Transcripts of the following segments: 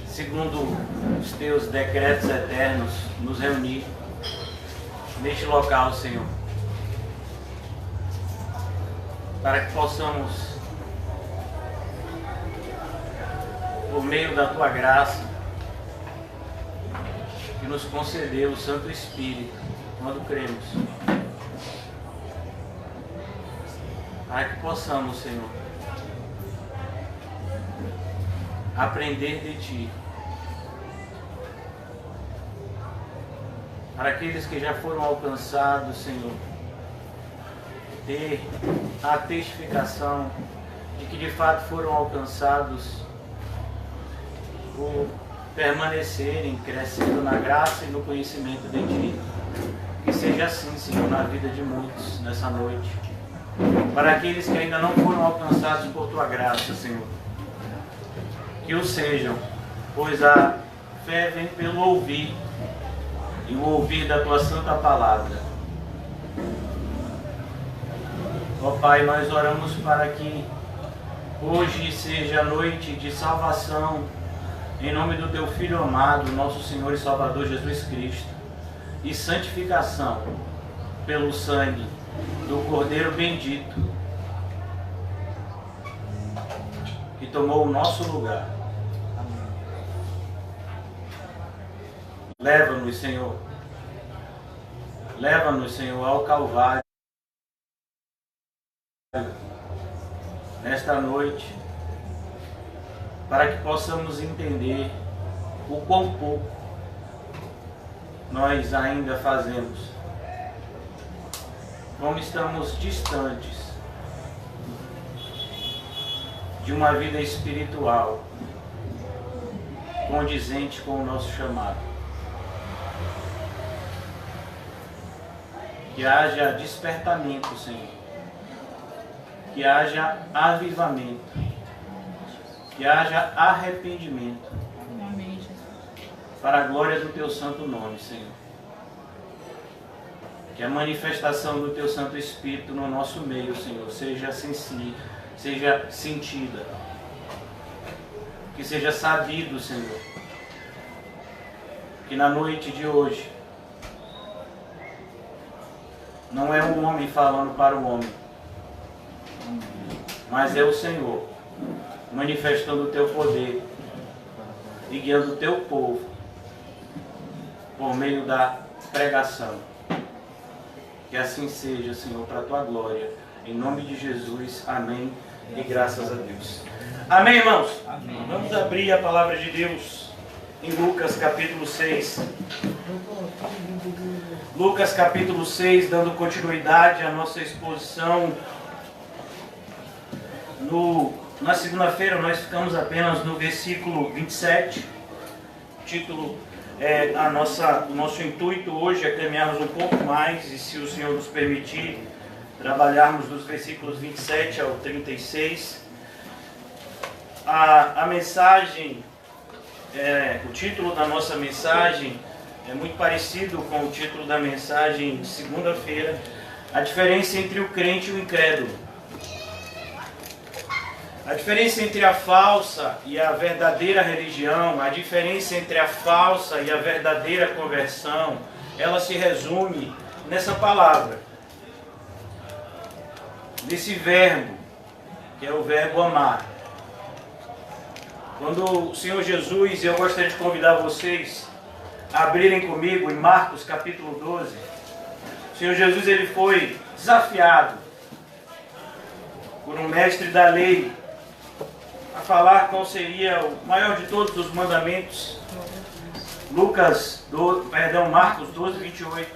segundo os teus decretos eternos, nos reunir neste local, Senhor, para que possamos, por meio da tua graça, que nos concedeu o Santo Espírito, quando cremos, para que possamos, Senhor, aprender de Ti. Para aqueles que já foram alcançados, Senhor, ter a testificação de que de fato foram alcançados por permanecerem crescendo na graça e no conhecimento de Ti. Que seja assim, Senhor, na vida de muitos nessa noite. Para aqueles que ainda não foram alcançados por Tua graça, Senhor, que o sejam, pois a fé vem pelo ouvir, e o ouvir da Tua Santa Palavra. Ó Pai, nós oramos para que hoje seja noite de salvação, em nome do Teu Filho amado, nosso Senhor e Salvador Jesus Cristo, e santificação pelo sangue do Cordeiro bendito, que tomou o nosso lugar. Leva-nos, Senhor. Leva-nos, Senhor, ao Calvário nesta noite, para que possamos entender o quão pouco nós ainda fazemos, como estamos distantes de uma vida espiritual condizente com o nosso chamado. Que haja despertamento, Senhor. Que haja avivamento. Que haja arrependimento. Para a glória do Teu santo nome, Senhor. Que a manifestação do Teu Santo Espírito no nosso meio, Senhor, seja sentida. Que seja sabido, Senhor. Que na noite de hoje não é um homem falando para o homem, mas é o Senhor manifestando o Teu poder e guiando o Teu povo por meio da pregação. Que assim seja, Senhor, para a Tua glória. Em nome de Jesus, amém e graças a Deus. Amém, irmãos? Amém. Vamos abrir a palavra de Deus em Lucas capítulo 6. Lucas capítulo 6, dando continuidade à nossa exposição. Na segunda-feira nós ficamos apenas no versículo 27. O título o nosso intuito hoje é caminharmos um pouco mais, e se o Senhor nos permitir, trabalharmos dos versículos 27 ao 36. A mensagem, o título da nossa mensagem é muito parecido com o título da mensagem de segunda-feira: a diferença entre o crente e o incrédulo. A diferença entre a falsa e a verdadeira religião, a diferença entre a falsa e a verdadeira conversão, ela se resume nessa palavra, nesse verbo, que é o verbo amar. Quando o Senhor Jesus, eu gostaria de convidar vocês a abrirem comigo em Marcos capítulo 12. O Senhor Jesus, ele foi desafiado por um mestre da lei a falar qual seria o maior de todos os mandamentos. Marcos 12, 28.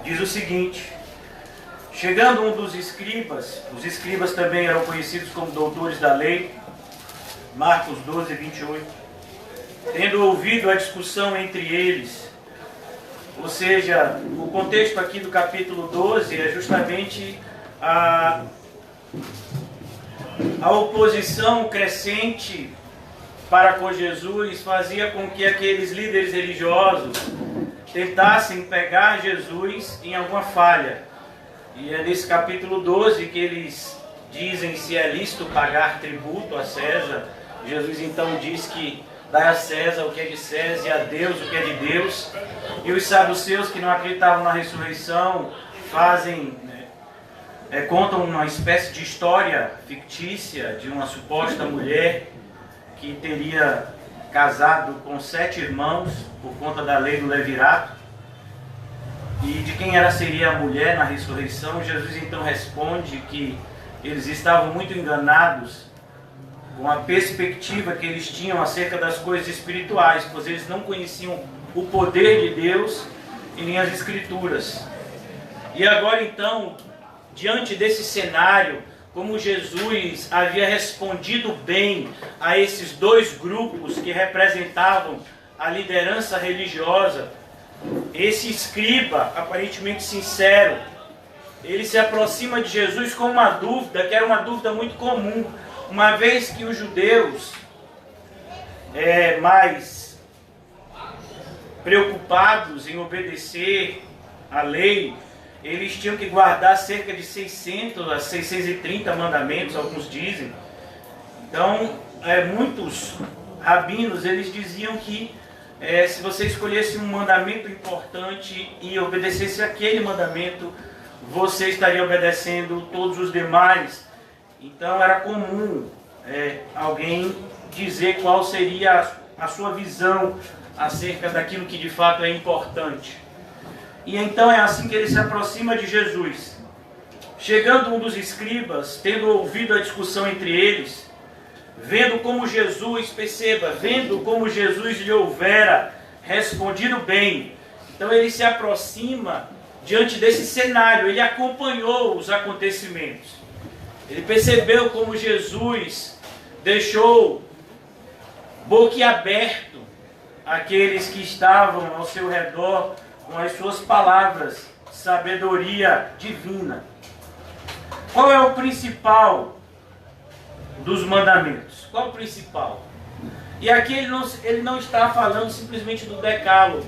Diz o seguinte: chegando um dos escribas, os escribas também eram conhecidos como doutores da lei, Marcos 12, 28, tendo ouvido a discussão entre eles, ou seja, o contexto aqui do capítulo 12 é justamente a oposição crescente para com Jesus fazia com que aqueles líderes religiosos tentassem pegar Jesus em alguma falha. E é nesse capítulo 12 que eles dizem se é lícito pagar tributo a César. Jesus então diz que dá a César o que é de César e a Deus o que é de Deus. E os saduceus que não acreditavam na ressurreição contam uma espécie de história fictícia de uma suposta mulher que teria casado com 7 irmãos por conta da lei do levirato. E de quem seria a mulher na ressurreição. Jesus então responde que eles estavam muito enganados com a perspectiva que eles tinham acerca das coisas espirituais, pois eles não conheciam o poder de Deus e nem as Escrituras. E agora então, diante desse cenário, como Jesus havia respondido bem a esses 2 grupos que representavam a liderança religiosa, esse escriba, aparentemente sincero, ele se aproxima de Jesus com uma dúvida, que era uma dúvida muito comum, uma vez que os judeus, mais preocupados em obedecer à lei, eles tinham que guardar cerca de 600 a 630 mandamentos, alguns dizem. Então, muitos rabinos, eles diziam que se você escolhesse um mandamento importante e obedecesse aquele mandamento, você estaria obedecendo todos os demais. Então era comum alguém dizer qual seria a sua visão acerca daquilo que de fato é importante. E então é assim que ele se aproxima de Jesus. Chegando um dos escribas, tendo ouvido a discussão entre eles, vendo como Jesus lhe houvera respondido bem, então ele se aproxima diante desse cenário, ele acompanhou os acontecimentos. Ele percebeu como Jesus deixou boquiaberto aqueles que estavam ao seu redor com as suas palavras, sabedoria divina. Qual é o principal dos mandamentos? Qual o principal? E aqui ele não está falando simplesmente do decálogo.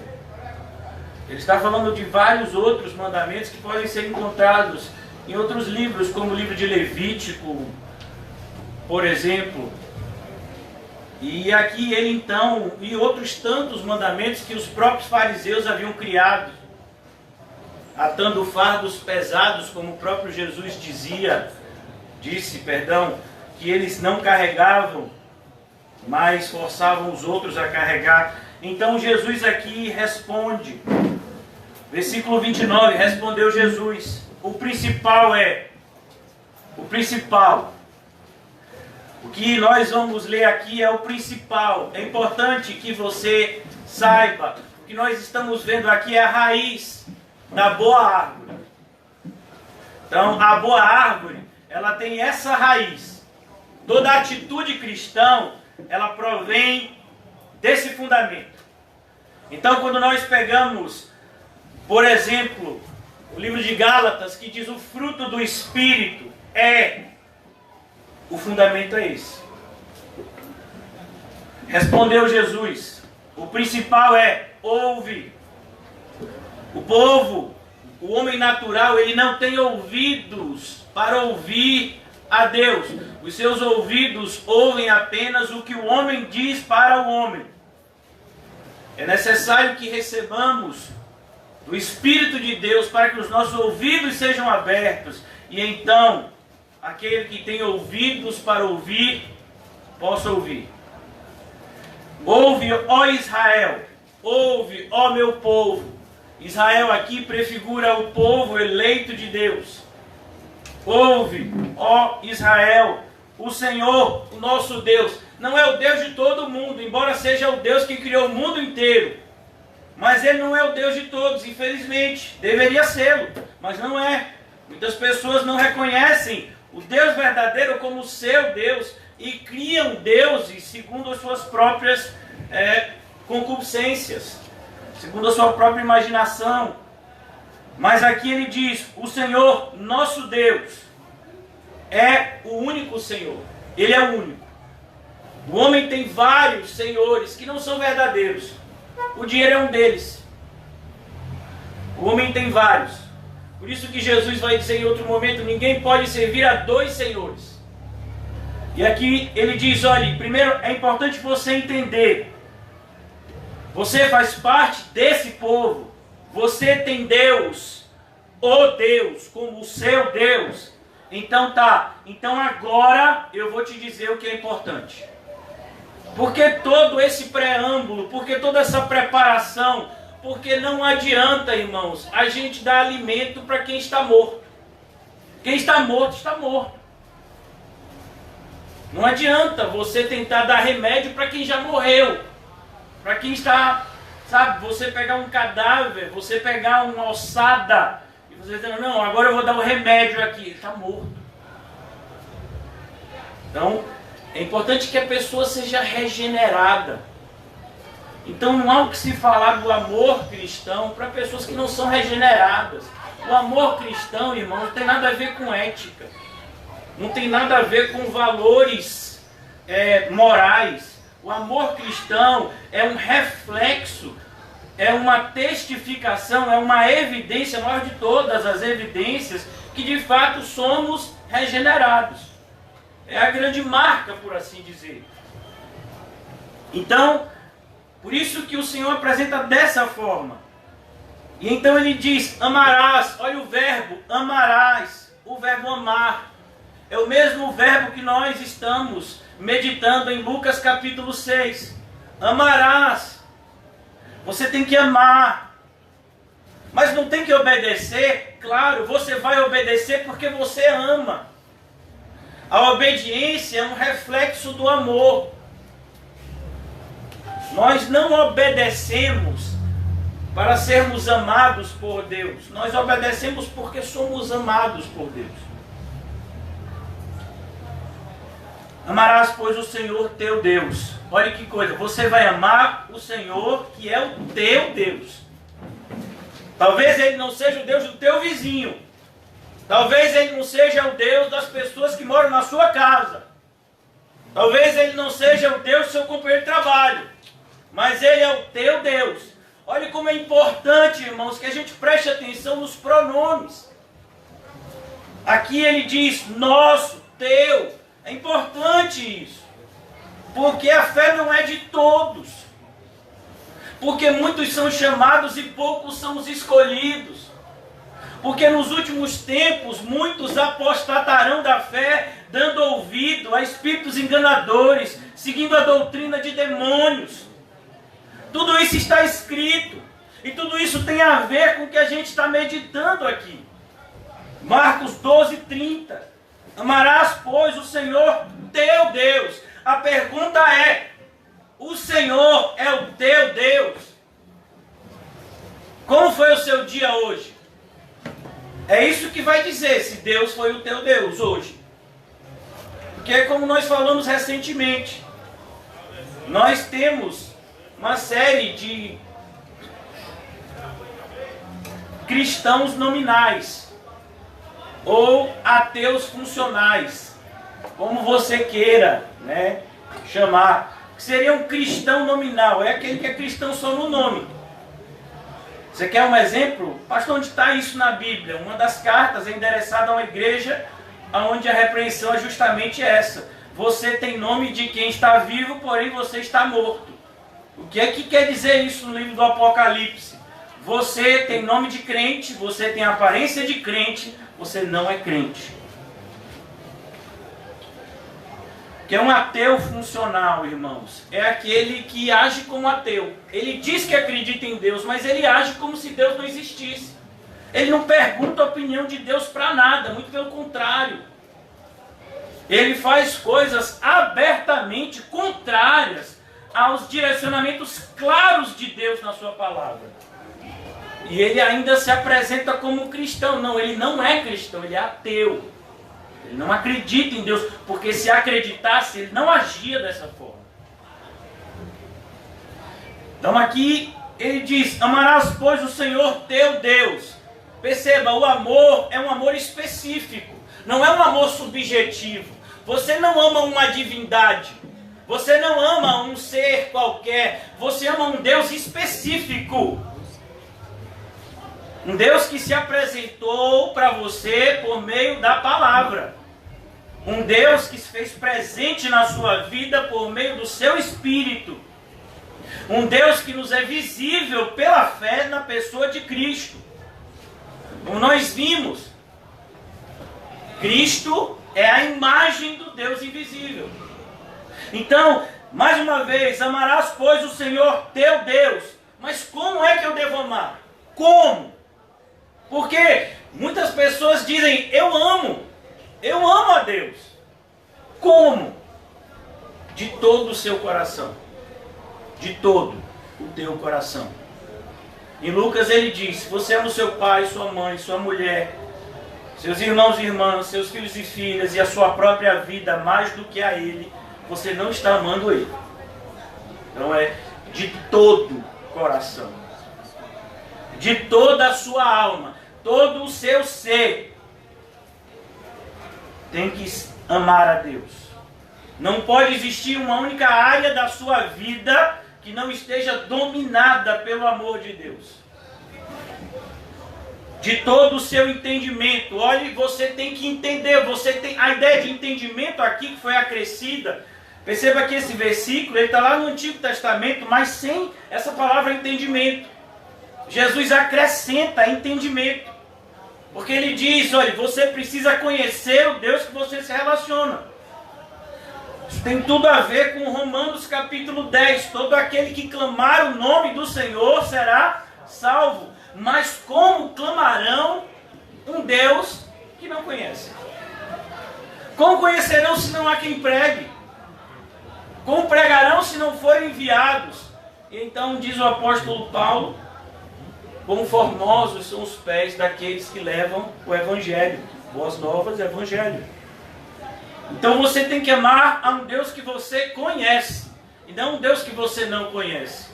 Ele está falando de vários outros mandamentos que podem ser encontrados em outros livros, como o livro de Levítico, por exemplo. E aqui ele então, e outros tantos mandamentos que os próprios fariseus haviam criado, atando fardos pesados, como o próprio Jesus disse, que eles não carregavam, mas forçavam os outros a carregar. Então Jesus aqui responde, versículo 29, respondeu Jesus, o que nós vamos ler aqui é o principal. É importante que você saiba, o que nós estamos vendo aqui é a raiz da boa árvore. Então, a boa árvore, ela tem essa raiz. Toda atitude cristã, ela provém desse fundamento. Então, quando nós pegamos, por exemplo, o livro de Gálatas, que diz o fruto do Espírito o fundamento é esse. Respondeu Jesus, o principal ouve. O povo, o homem natural, ele não tem ouvidos para ouvir a Deus. Os seus ouvidos ouvem apenas o que o homem diz para o homem. É necessário que recebamos do Espírito de Deus para que os nossos ouvidos sejam abertos. E então, aquele que tem ouvidos para ouvir, possa ouvir. Ouve, ó Israel, ouve, ó meu povo. Israel aqui prefigura o povo eleito de Deus. Ouve, ó Israel, o Senhor, o nosso Deus, não é o Deus de todo mundo, embora seja o Deus que criou o mundo inteiro. Mas Ele não é o Deus de todos, infelizmente. Deveria sê-lo, mas não é. Muitas pessoas não reconhecem o Deus verdadeiro como seu Deus e criam deuses segundo as suas próprias concupiscências, segundo a sua própria imaginação. Mas aqui ele diz, o Senhor, nosso Deus, é o único Senhor. Ele é o único. O homem tem vários senhores que não são verdadeiros. O dinheiro é um deles. O homem tem vários. Por isso que Jesus vai dizer em outro momento, ninguém pode servir a 2 senhores. E aqui ele diz, olha, primeiro é importante você entender. Você faz parte desse povo. Você tem Deus, o Deus, como o seu Deus. Então tá, então agora eu vou te dizer o que é importante. Porque todo esse preâmbulo, porque toda essa preparação, porque não adianta, irmãos, a gente dar alimento para quem está morto. Quem está morto, está morto. Não adianta você tentar dar remédio para quem já morreu. Para quem está, sabe, você pegar um cadáver, você pegar uma ossada, e você dizer, não, agora eu vou dar o remédio aqui. Ele está morto. Então, é importante que a pessoa seja regenerada. Então não há o que se falar do amor cristão para pessoas que não são regeneradas. O amor cristão, irmão, não tem nada a ver com ética. Não tem nada a ver com valores morais. O amor cristão é um reflexo, é uma testificação, é uma evidência, a maior de todas as evidências, que de fato somos regenerados. É a grande marca, por assim dizer. Então, por isso que o Senhor apresenta dessa forma. E então ele diz, amarás, olha o verbo, amarás, o verbo amar. É o mesmo verbo que nós estamos meditando em Lucas capítulo 6. Amarás. Você tem que amar. Mas não tem que obedecer? Claro, você vai obedecer porque você ama. A obediência é um reflexo do amor. Nós não obedecemos para sermos amados por Deus. Nós obedecemos porque somos amados por Deus. Amarás, pois, o Senhor teu Deus. Olha que coisa, você vai amar o Senhor, que é o teu Deus. Talvez ele não seja o Deus do teu vizinho. Talvez ele não seja o Deus das pessoas que moram na sua casa. Talvez ele não seja o Deus do seu companheiro de trabalho. Mas ele é o teu Deus. Olha como é importante, irmãos, que a gente preste atenção nos pronomes. Aqui ele diz nosso, teu. É importante isso. Porque a fé não é de todos. Porque muitos são chamados e poucos são os escolhidos. Porque nos últimos tempos muitos apostatarão da fé, dando ouvido a espíritos enganadores, seguindo a doutrina de demônios. Tudo isso está escrito. E tudo isso tem a ver com o que a gente está meditando aqui. Marcos 12:30. Amarás, pois, o Senhor teu Deus. A pergunta é, o Senhor é o teu Deus? Como foi o seu dia hoje? É isso que vai dizer se Deus foi o teu Deus hoje. Porque como nós falamos recentemente, nós temos uma série de cristãos nominais ou ateus funcionais, como você queira, né, chamar. Que seria um cristão nominal, é aquele que é cristão só no nome. Você quer um exemplo? Pastor, onde está isso na Bíblia? Uma das cartas é endereçada a uma igreja onde a repreensão é justamente essa. Você tem nome de quem está vivo, porém você está morto. O que é que quer dizer isso no livro do Apocalipse? Você tem nome de crente, você tem aparência de crente, você não é crente. Que é um ateu funcional, irmãos. É aquele que age como ateu. Ele diz que acredita em Deus, mas ele age como se Deus não existisse. Ele não pergunta a opinião de Deus para nada, muito pelo contrário. Ele faz coisas abertamente contrárias aos direcionamentos claros de Deus na sua palavra. E ele ainda se apresenta como um cristão. Não, ele não é cristão, ele é ateu. Ele não acredita em Deus, porque se acreditasse, ele não agia dessa forma. Então aqui ele diz, amarás, pois, o Senhor teu Deus. Perceba, o amor é um amor específico, não é um amor subjetivo. Você não ama uma divindade, você não ama um ser qualquer, você ama um Deus específico. Um Deus que se apresentou para você por meio da palavra. Um Deus que se fez presente na sua vida por meio do seu Espírito. Um Deus que nos é visível pela fé na pessoa de Cristo. Como nós vimos, Cristo é a imagem do Deus invisível. Então, mais uma vez, amarás, pois, o Senhor teu Deus. Mas como é que eu devo amar? Como? Porque muitas pessoas dizem, eu amo a Deus. Como? De todo o seu coração. De todo o teu coração. Em Lucas ele diz, você ama o seu pai, sua mãe, sua mulher, seus irmãos e irmãs, seus filhos e filhas e a sua própria vida mais do que a ele, você não está amando ele. Então é de todo o coração. De toda a sua alma, todo o seu ser. Tem que amar a Deus. Não pode existir uma única área da sua vida que não esteja dominada pelo amor de Deus. De todo o seu entendimento. Olhe, você tem que entender. Você tem a ideia de entendimento aqui que foi acrescida. Perceba que esse versículo ele está lá no Antigo Testamento, mas sem essa palavra entendimento. Jesus acrescenta entendimento. Porque ele diz, olha, você precisa conhecer o Deus que você se relaciona. Isso tem tudo a ver com Romanos capítulo 10. Todo aquele que clamar o nome do Senhor será salvo. Mas como clamarão um Deus que não conhece? Como conhecerão se não há quem pregue? Como pregarão se não forem enviados? E então diz o apóstolo Paulo, quão formosos são os pés daqueles que levam o Evangelho. Boas novas, Evangelho. Então você tem que amar a um Deus que você conhece, e não um Deus que você não conhece.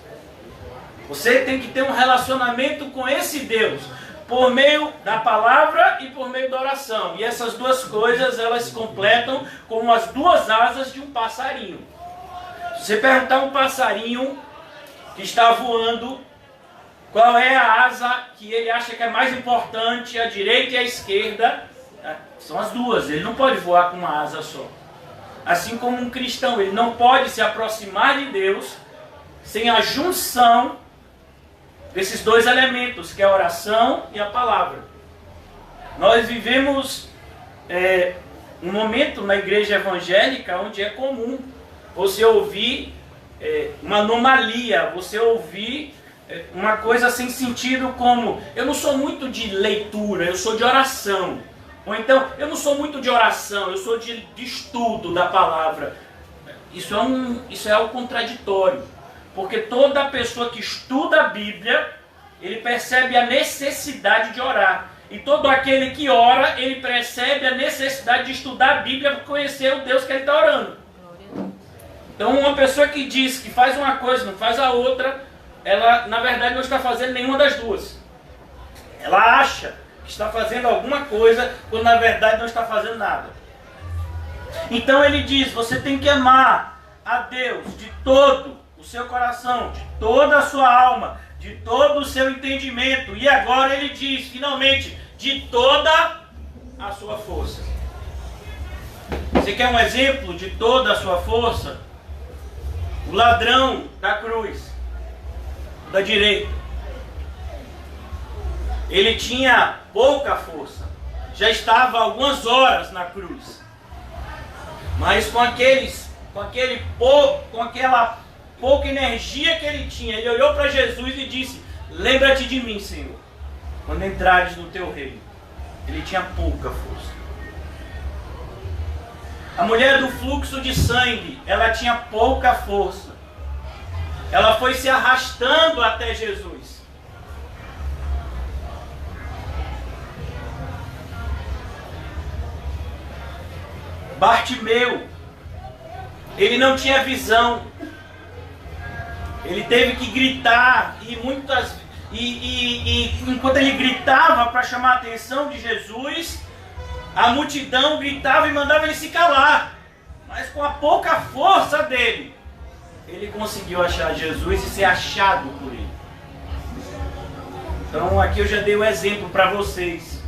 Você tem que ter um relacionamento com esse Deus, por meio da palavra e por meio da oração. E essas duas coisas, elas se completam como as duas asas de um passarinho. Se você perguntar a um passarinho que está voando, qual é a asa que ele acha que é mais importante, a direita e a esquerda, são as duas. Ele não pode voar com uma asa só. Assim como um cristão, ele não pode se aproximar de Deus sem a junção desses dois elementos, que é a oração e a palavra. Nós vivemos um momento na igreja evangélica onde é comum você ouvir uma anomalia, você ouvir uma coisa sem sentido como, eu não sou muito de leitura, eu sou de oração. Ou então, eu não sou muito de oração, eu sou de estudo da palavra. Isso é algo contraditório. Porque toda pessoa que estuda a Bíblia, ele percebe a necessidade de orar. E todo aquele que ora, ele percebe a necessidade de estudar a Bíblia para conhecer o Deus que ele está orando. Então, uma pessoa que diz que faz uma coisa, não faz a outra, ela, na verdade, não está fazendo nenhuma das duas. Ela acha que está fazendo alguma coisa, quando na verdade não está fazendo nada. Então ele diz, você tem que amar a Deus de todo o seu coração, de toda a sua alma, de todo o seu entendimento. E agora ele diz, finalmente, de toda a sua força. Você quer um exemplo de toda a sua força? O ladrão da cruz, da direita. Ele tinha pouca força. Já estava algumas horas na cruz. Mas com aquela pouca energia que ele tinha, ele olhou para Jesus e disse, lembra-te de mim, Senhor, quando entrares no teu reino. Ele tinha pouca força. A mulher do fluxo de sangue, ela tinha pouca força. Ela foi se arrastando até Jesus. Bartimeu, ele não tinha visão. Ele teve que gritar e enquanto ele gritava para chamar a atenção de Jesus, a multidão gritava e mandava ele se calar. Mas com a pouca força dele, ele conseguiu achar Jesus e ser achado por ele. Então aqui eu já dei um exemplo para vocês.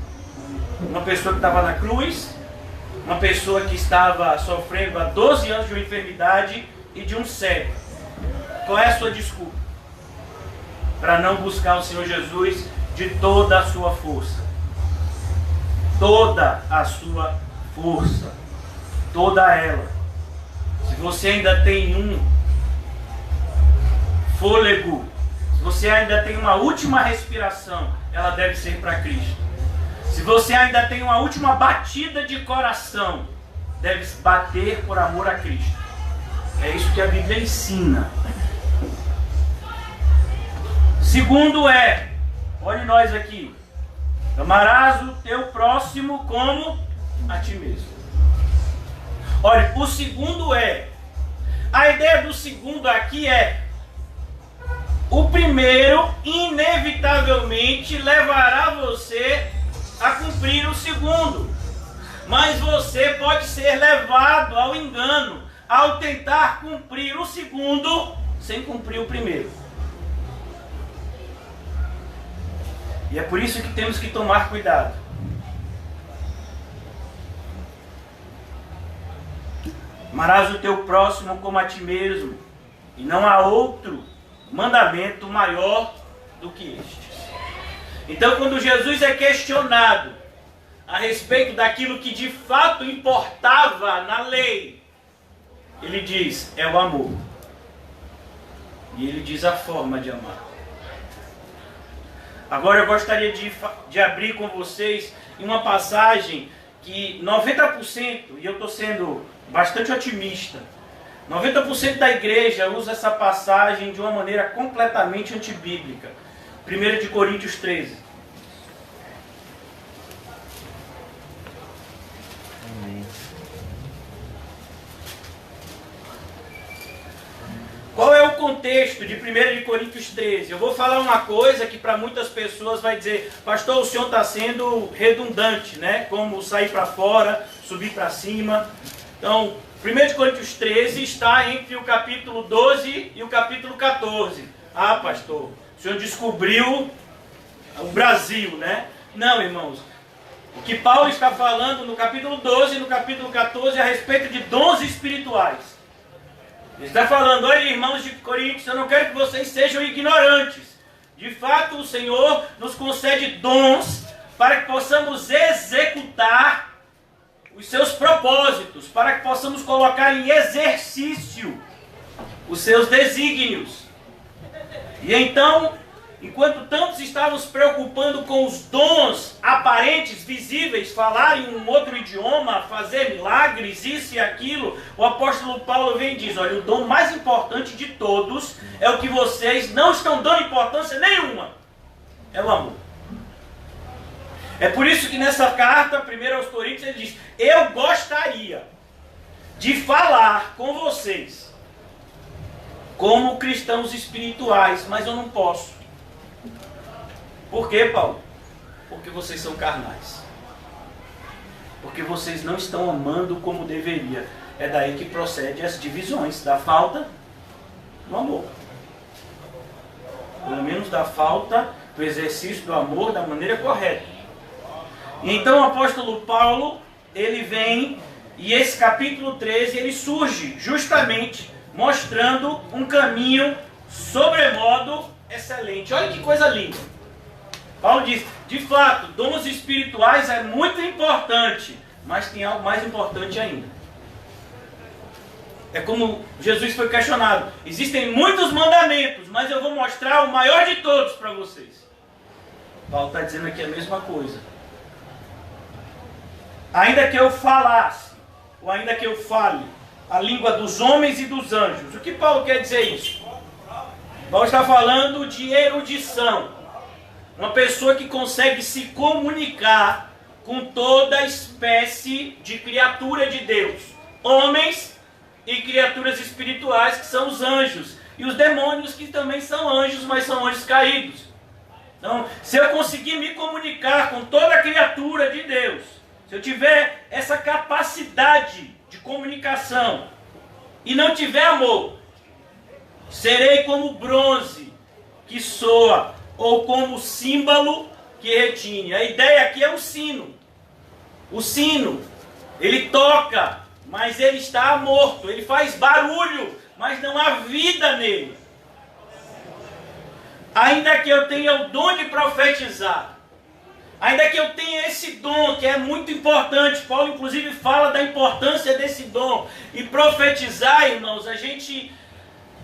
Uma pessoa que estava na cruz, uma pessoa que estava sofrendo há 12 anos de uma enfermidade e de um cego. Qual é a sua desculpa para não buscar o Senhor Jesus de toda a sua força? Toda a sua força. Toda ela. Se você ainda tem um fôlego, se você ainda tem uma última respiração, ela deve ser para Cristo. Se você ainda tem uma última batida de coração, deve bater por amor a Cristo. É isso que a Bíblia ensina. Segundo olhe nós aqui, amarás o teu próximo como a ti mesmo. Olha, o segundo a ideia do segundo aqui o primeiro inevitavelmente levará você a cumprir o segundo. Mas você pode ser levado ao engano ao tentar cumprir o segundo sem cumprir o primeiro. E é por isso que temos que tomar cuidado. Amarás o teu próximo como a ti mesmo, e não há outro mandamento maior do que este. Então, quando Jesus é questionado a respeito daquilo que de fato importava na lei, ele diz, é o amor. E ele diz a forma de amar. Agora eu gostaria de abrir com vocês em uma passagem que 90%, e eu estou sendo bastante otimista, 90% da igreja usa essa passagem de uma maneira completamente antibíblica. 1 de Coríntios 13. Amém. Qual é o contexto de 1 de Coríntios 13? Eu vou falar uma coisa que para muitas pessoas vai dizer, pastor, o senhor está sendo redundante, né? Como sair para fora, subir para cima. Então, 1 de Coríntios 13 está entre o capítulo 12 e o capítulo 14. Ah, pastor, o senhor descobriu o Brasil, né? Não, irmãos. O que Paulo está falando no capítulo 12 e no capítulo 14 é a respeito de dons espirituais. Ele está falando, olha, irmãos de Coríntios, eu não quero que vocês sejam ignorantes. De fato, o Senhor nos concede dons para que possamos executar os seus propósitos, para que possamos colocar em exercício os seus desígnios. E então, enquanto tantos estavam se preocupando com os dons aparentes, visíveis, falar em um outro idioma, fazer milagres, isso e aquilo, o apóstolo Paulo vem e diz, olha, o dom mais importante de todos é o que vocês não estão dando importância nenhuma, é o amor. É por isso que nessa carta, 1 aos Coríntios, ele diz, eu gostaria de falar com vocês como cristãos espirituais, mas eu não posso. Por quê, Paulo? Porque vocês são carnais. Porque vocês não estão amando como deveria. É daí que procede as divisões, da falta do amor. Pelo menos da falta do exercício do amor da maneira correta. E então o apóstolo Paulo, ele vem, e esse capítulo 13, ele surge justamente mostrando um caminho sobremodo excelente. Olha que coisa linda. Paulo diz, de fato, dons espirituais é muito importante, mas tem algo mais importante ainda. É como Jesus foi questionado, existem muitos mandamentos, mas eu vou mostrar o maior de todos para vocês. Paulo está dizendo aqui a mesma coisa. Ainda que eu falasse, ou ainda que eu fale, a língua dos homens e dos anjos. O que Paulo quer dizer isso? Paulo está falando de erudição. Uma pessoa que consegue se comunicar com toda espécie de criatura de Deus. Homens e criaturas espirituais, que são os anjos. E os demônios, que também são anjos, mas são anjos caídos. Então, se eu conseguir me comunicar com toda criatura de Deus, se eu tiver essa capacidade de comunicação e não tiver amor, serei como bronze que soa, ou como símbolo que retine. A ideia aqui é o sino. O sino Ele toca, mas ele está morto. Ele faz barulho, mas não há vida nele. Ainda que eu tenha o dom de profetizar, ainda que eu tenha esse dom, que é muito importante, Paulo inclusive fala da importância desse dom, e profetizar, irmãos, a gente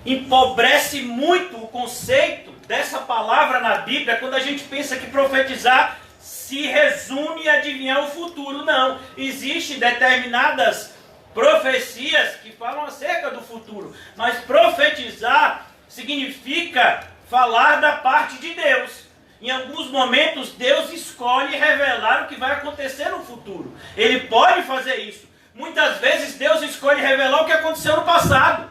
empobrece muito o conceito dessa palavra na Bíblia, quando a gente pensa que profetizar se resume a adivinhar o futuro. Não, existem determinadas profecias que falam acerca do futuro, mas profetizar significa falar da parte de Deus. Em alguns momentos Deus escolhe revelar o que vai acontecer no futuro. Ele pode fazer isso. Muitas vezes Deus escolhe revelar o que aconteceu no passado.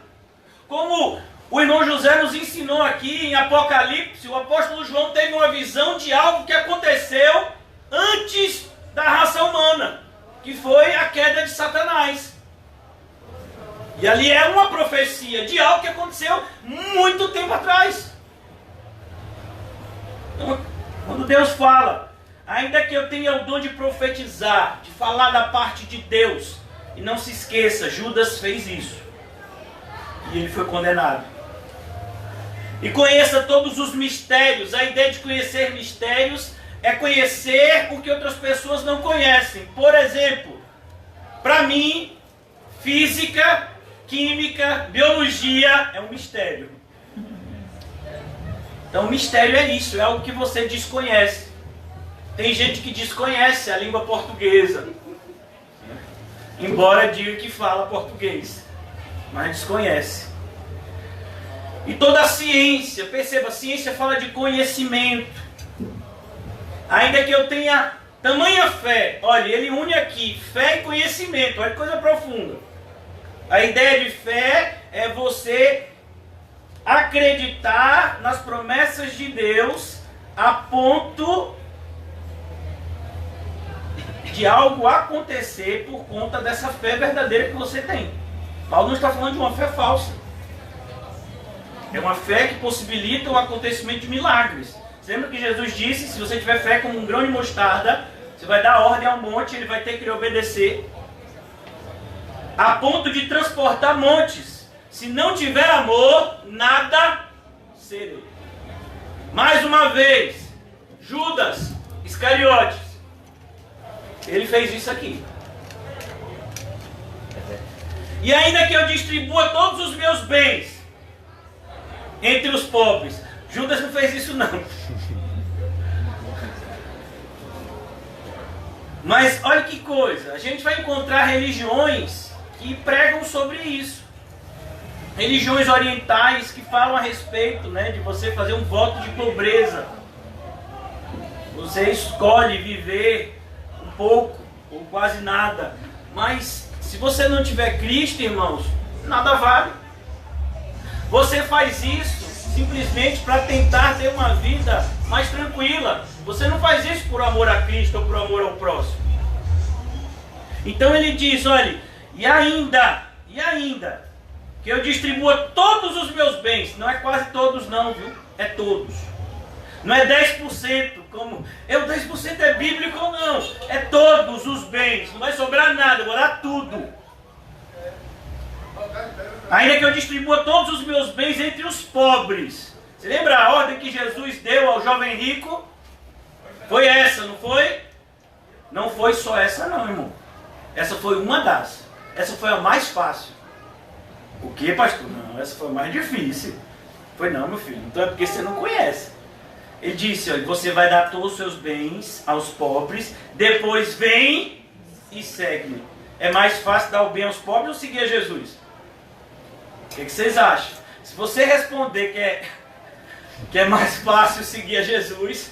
Como o irmão José nos ensinou aqui em Apocalipse, o apóstolo João teve uma visão de algo que aconteceu antes da raça humana, que foi a queda de Satanás. E ali é uma profecia de algo que aconteceu muito tempo atrás. Então, quando Deus fala, ainda que eu tenha o dom de profetizar, de falar da parte de Deus, e não se esqueça, Judas fez isso. E ele foi condenado. E conheça todos os mistérios. A ideia de conhecer mistérios é conhecer o que outras pessoas não conhecem. Por exemplo, para mim, física, química, biologia é um mistério. Então, mistério é isso, é algo que você desconhece. Tem gente que desconhece a língua portuguesa, embora diga que fala português, mas desconhece. E toda a ciência, perceba, a ciência fala de conhecimento. Ainda que eu tenha tamanha fé, olha, ele une aqui fé e conhecimento, olha que coisa profunda. A ideia de fé é você acreditar nas promessas de Deus a ponto de algo acontecer por conta dessa fé verdadeira que você tem. Paulo não está falando de uma fé falsa. É uma fé que possibilita o acontecimento de milagres. Você lembra que Jesus disse, se você tiver fé como um grão de mostarda, você vai dar ordem ao monte, ele vai ter que lhe obedecer. A ponto de transportar montes. Se não tiver amor, nada serei. Mais uma vez, Judas Iscariotes, ele fez isso aqui. E ainda que eu distribua todos os meus bens entre os pobres, Judas não fez isso não. Mas olha que coisa, a gente vai encontrar religiões que pregam sobre isso. Religiões orientais que falam a respeito, de você fazer um voto de pobreza. Você escolhe viver um pouco ou quase nada. Mas se você não tiver Cristo, irmãos, nada vale. Você faz isso simplesmente para tentar ter uma vida mais tranquila. Você não faz isso por amor a Cristo ou por amor ao próximo. Então ele diz, olha, e ainda, que eu distribua todos os meus bens. Não é quase todos não, viu? É todos. Não é 10%, como... o 10% é bíblico ou não? É todos os bens. Não vai sobrar nada, eu vou dar tudo. Ainda que eu distribua todos os meus bens entre os pobres. Você lembra a ordem que Jesus deu ao jovem rico? Foi essa, não foi? Não foi só essa não, irmão. Essa foi uma das. Essa foi a mais fácil. O que, pastor? Não, essa foi a mais difícil. Foi não, meu filho. Então é porque você não conhece. Ele disse, olha, você vai dar todos os seus bens aos pobres, depois vem e segue-me. É mais fácil dar o bem aos pobres ou seguir a Jesus? O que vocês acham? Se você responder que é mais fácil seguir a Jesus,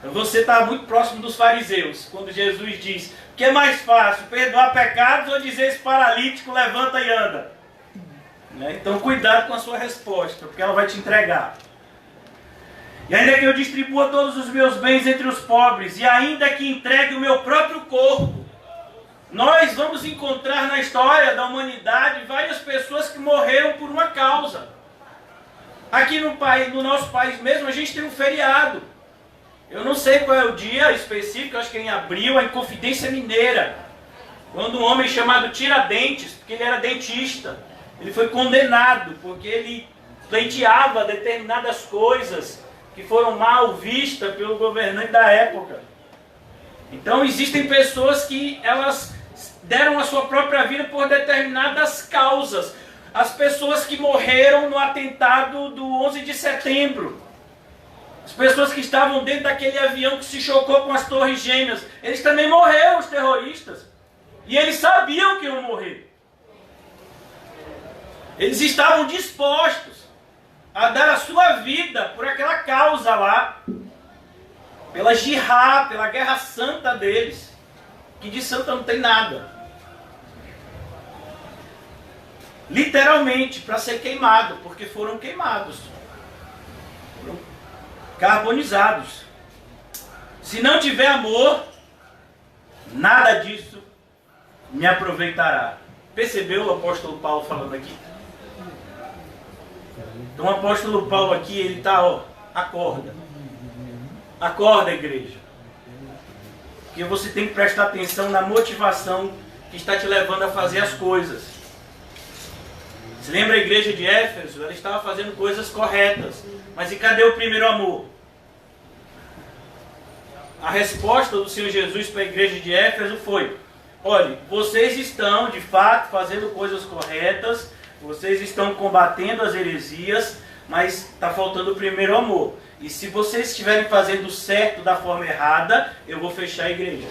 você está muito próximo dos fariseus, quando Jesus diz que é mais fácil perdoar pecados ou dizer esse paralítico levanta e anda. Então cuidado com a sua resposta, porque ela vai te entregar. E ainda que eu distribua todos os meus bens entre os pobres, e ainda que entregue o meu próprio corpo, nós vamos encontrar na história da humanidade várias pessoas que morreram por uma causa. Aqui no nosso país mesmo, a gente tem um feriado. Eu não sei qual é o dia específico, acho que é em abril, a Inconfidência Mineira. Quando um homem chamado Tiradentes, porque ele era dentista, ele foi condenado porque ele pleiteava determinadas coisas que foram mal vistas pelo governante da época. Então existem pessoas que elas deram a sua própria vida por determinadas causas. As pessoas que morreram no atentado do 11 de setembro. As pessoas que estavam dentro daquele avião que se chocou com as Torres Gêmeas. Eles também morreram, os terroristas. E eles sabiam que iam morrer. Eles estavam dispostos a dar a sua vida por aquela causa lá. Pela jihad, pela guerra santa deles. Que de santa não tem nada. Literalmente, para ser queimado, porque foram queimados. Foram carbonizados. Se não tiver amor, nada disso me aproveitará. Percebeu o apóstolo Paulo falando aqui? Então o apóstolo Paulo aqui, ele está, acorda. Acorda, igreja. Porque você tem que prestar atenção na motivação que está te levando a fazer as coisas. Você lembra a igreja de Éfeso? Ela estava fazendo coisas corretas. Mas e cadê o primeiro amor? A resposta do Senhor Jesus para a igreja de Éfeso foi: olha, vocês estão de fato fazendo coisas corretas, vocês estão combatendo as heresias, mas está faltando o primeiro amor. E se vocês estiverem fazendo certo da forma errada, eu vou fechar a igreja.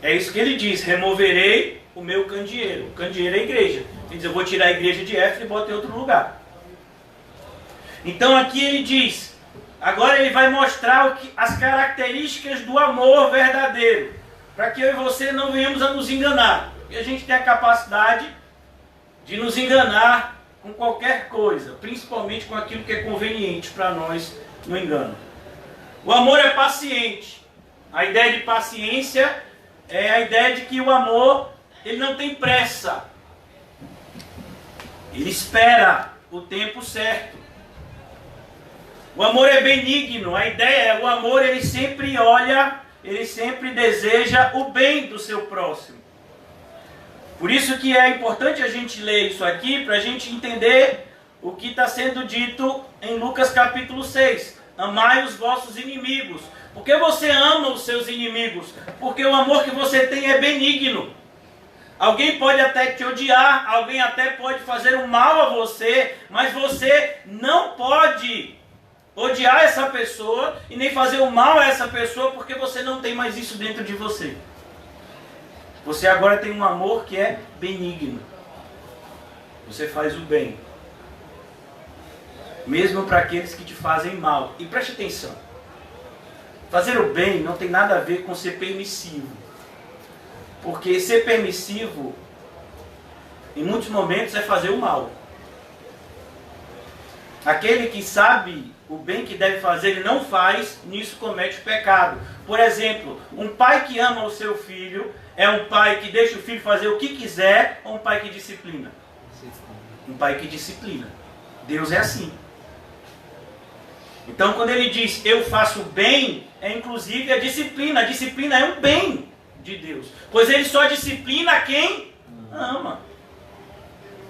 É isso que ele diz: removerei o meu candeeiro. O candeeiro é a igreja. Ele diz: eu vou tirar a igreja de Éfeso e botar em outro lugar. Então aqui ele diz, agora ele vai mostrar as características do amor verdadeiro, para que eu e você não venhamos a nos enganar. Porque a gente tem a capacidade de nos enganar com qualquer coisa, principalmente com aquilo que é conveniente para nós no engano. O amor é paciente. A ideia de paciência é a ideia de que o amor, ele não tem pressa. Ele espera o tempo certo. O amor é benigno. A ideia é, o amor, ele sempre olha, ele sempre deseja o bem do seu próximo. Por isso que é importante a gente ler isso aqui, para a gente entender o que está sendo dito em Lucas capítulo 6. Amai os vossos inimigos. Por que você ama os seus inimigos? Porque o amor que você tem é benigno. Alguém pode até te odiar, alguém até pode fazer um mal a você, mas você não pode odiar essa pessoa e nem fazer um mal a essa pessoa, porque você não tem mais isso dentro de você. Você agora tem um amor que é benigno. Você faz o bem, mesmo para aqueles que te fazem mal. E preste atenção, fazer o bem não tem nada a ver com ser permissivo. Porque ser permissivo, em muitos momentos, é fazer o mal. Aquele que sabe o bem que deve fazer e não faz, nisso comete o pecado. Por exemplo, um pai que ama o seu filho é um pai que deixa o filho fazer o que quiser, ou um pai que disciplina? Um pai que disciplina. Deus é assim. Então, quando ele diz eu faço bem, é inclusive a disciplina. A disciplina é um bem de Deus, pois ele só disciplina quem ama.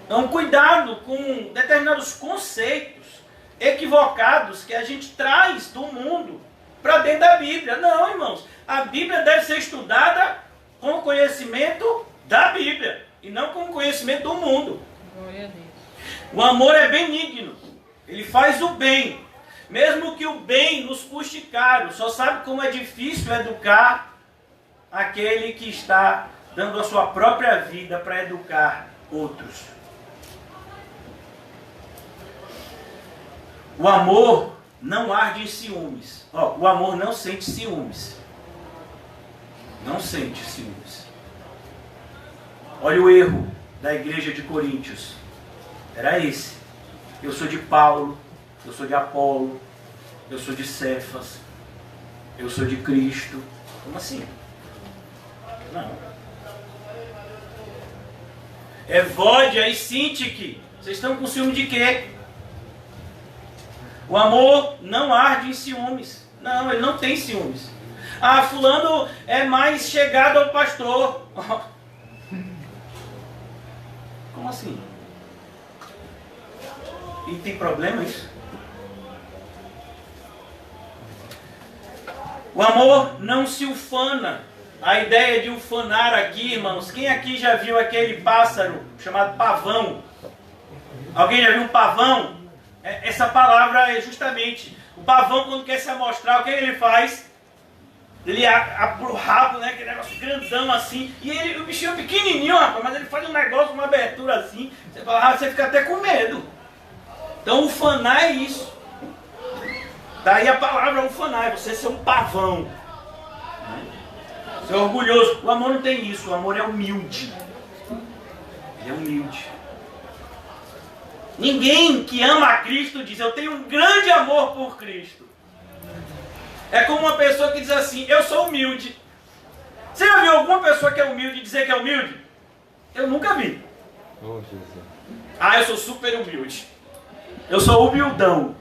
Então, cuidado com determinados conceitos equivocados que a gente traz do mundo para dentro da Bíblia. Não, irmãos, a Bíblia deve ser estudada com o conhecimento da Bíblia e não com o conhecimento do mundo. Glória a Deus. O amor é benigno, ele faz o bem, mesmo que o bem nos custe caro. Só sabe como é difícil educar aquele que está dando a sua própria vida para educar outros. O amor não arde em ciúmes. O amor não sente ciúmes. Não sente ciúmes. Olha o erro da igreja de Coríntios. Era esse. Eu sou de Paulo, eu sou de Apolo, eu sou de Cefas, eu sou de Cristo. Como assim? Não. Evódia e Sintique, vocês estão com ciúme de quê? O amor não arde em ciúmes. Não, ele não tem ciúmes. Ah, fulano é mais chegado ao pastor. Como assim? E tem problema isso? O amor não se ufana. A ideia de ufanar aqui, irmãos, quem aqui já viu aquele pássaro chamado pavão? Alguém já viu um pavão? Essa palavra é justamente, o pavão quando quer se amostrar, o que ele faz? Ele abre o rabo, né, aquele negócio grandão assim, e o bichinho é pequenininho, rapaz, mas ele faz um negócio, uma abertura assim, você fala, você fica até com medo. Então ufanar é isso. Daí a palavra ufanar, é você ser um pavão. Ser orgulhoso. O amor não tem isso, o amor é humilde. Ele é humilde. Ninguém que ama a Cristo diz, eu tenho um grande amor por Cristo. É como uma pessoa que diz assim, eu sou humilde. Você já viu alguma pessoa que é humilde dizer que é humilde? Eu nunca vi. Oh, Jesus. Ah, eu sou super humilde. Eu sou humildão.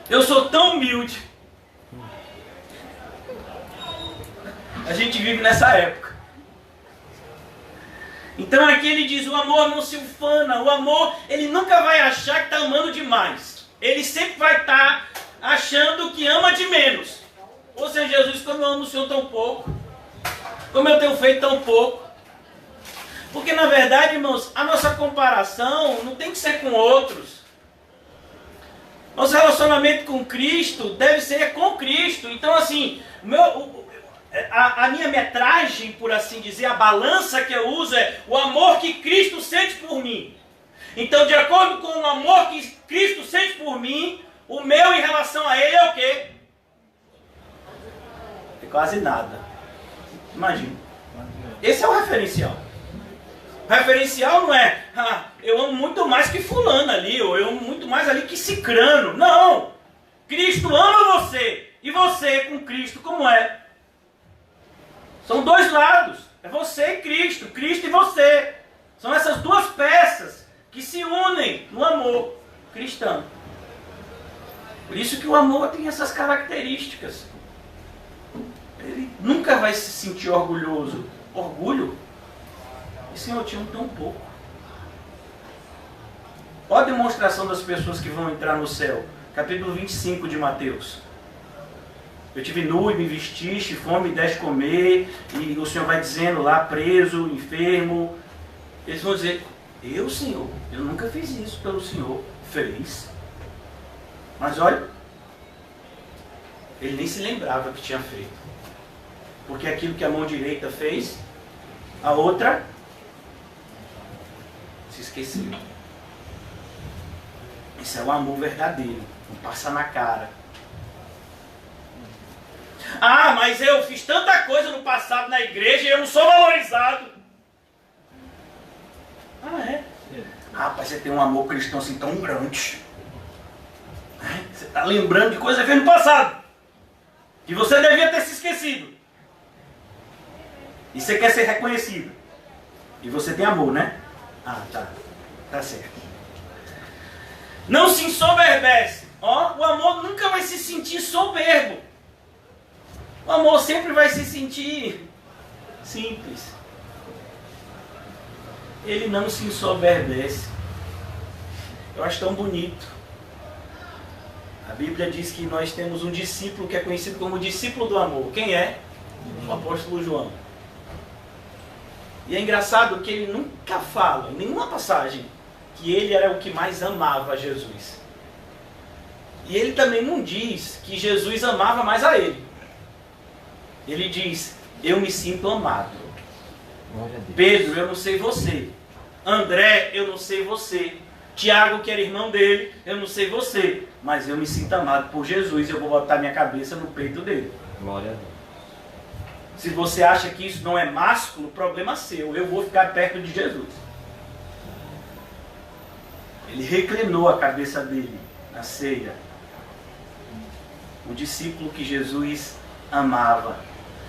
Eu sou tão humilde. A gente vive nessa época. Então aqui ele diz, o amor não se ufana. O amor, ele nunca vai achar que está amando demais. Ele sempre vai estar achando que ama de menos. Ou seja, Jesus, como eu amo o Senhor tão pouco, como eu tenho feito tão pouco. Porque na verdade, irmãos, a nossa comparação não tem que ser com outros. Nosso relacionamento com Cristo deve ser com Cristo. Então assim, a minha metragem, por assim dizer, a balança que eu uso é o amor que Cristo sente por mim. Então, de acordo com o amor que Cristo sente por mim, o meu em relação a Ele é o quê? É quase nada. Imagina. Esse é o referencial. O referencial não é, eu amo muito mais que fulano ali, ou eu amo muito mais ali que cicrano. Não! Cristo ama você. E você com Cristo, como é? São dois lados. É você e Cristo. Cristo e você. São essas duas peças que se unem no amor cristão. Por isso que o amor tem essas características. Ele nunca vai se sentir orgulhoso. Orgulho? E Senhor, eu te amo tão pouco. Olha a demonstração das pessoas que vão entrar no céu. Capítulo 25 de Mateus. Eu tive nu e me vestiste, fome e deste comer. E o Senhor vai dizendo lá, preso, enfermo. Eles vão dizer, eu, Senhor, eu nunca fiz isso pelo Senhor. Fez. Mas olha, ele nem se lembrava que tinha feito. Porque aquilo que a mão direita fez, a outra se esqueceu. Esse é o amor verdadeiro, não passa na cara. Ah, mas eu fiz tanta coisa no passado na igreja e eu não sou valorizado. Ah, é? Rapaz, você tem um amor cristão assim tão grande. Você está lembrando de coisa que fez no passado. Que você devia ter se esquecido. E você quer ser reconhecido. E você tem amor, né? Ah, tá. Tá certo. Não se ensoberbece. Ó, o amor nunca vai se sentir soberbo. O amor sempre vai se sentir simples. Ele não se ensoberbece. Eu acho tão bonito. A Bíblia diz que nós temos um discípulo que é conhecido como discípulo do amor. Quem é? O apóstolo João. E é engraçado que ele nunca fala, em nenhuma passagem, que ele era o que mais amava Jesus. E ele também não diz que Jesus amava mais a ele. Ele diz, eu me sinto amado. Pedro, eu não sei você. André, eu não sei você. Tiago, que era irmão dele, eu não sei você. Mas eu me sinto amado por Jesus e eu vou botar minha cabeça no peito dele. Glória a Deus. Se você acha que isso não é másculo, problema seu. Eu vou ficar perto de Jesus. Ele reclinou a cabeça dele na ceia. O discípulo que Jesus amava.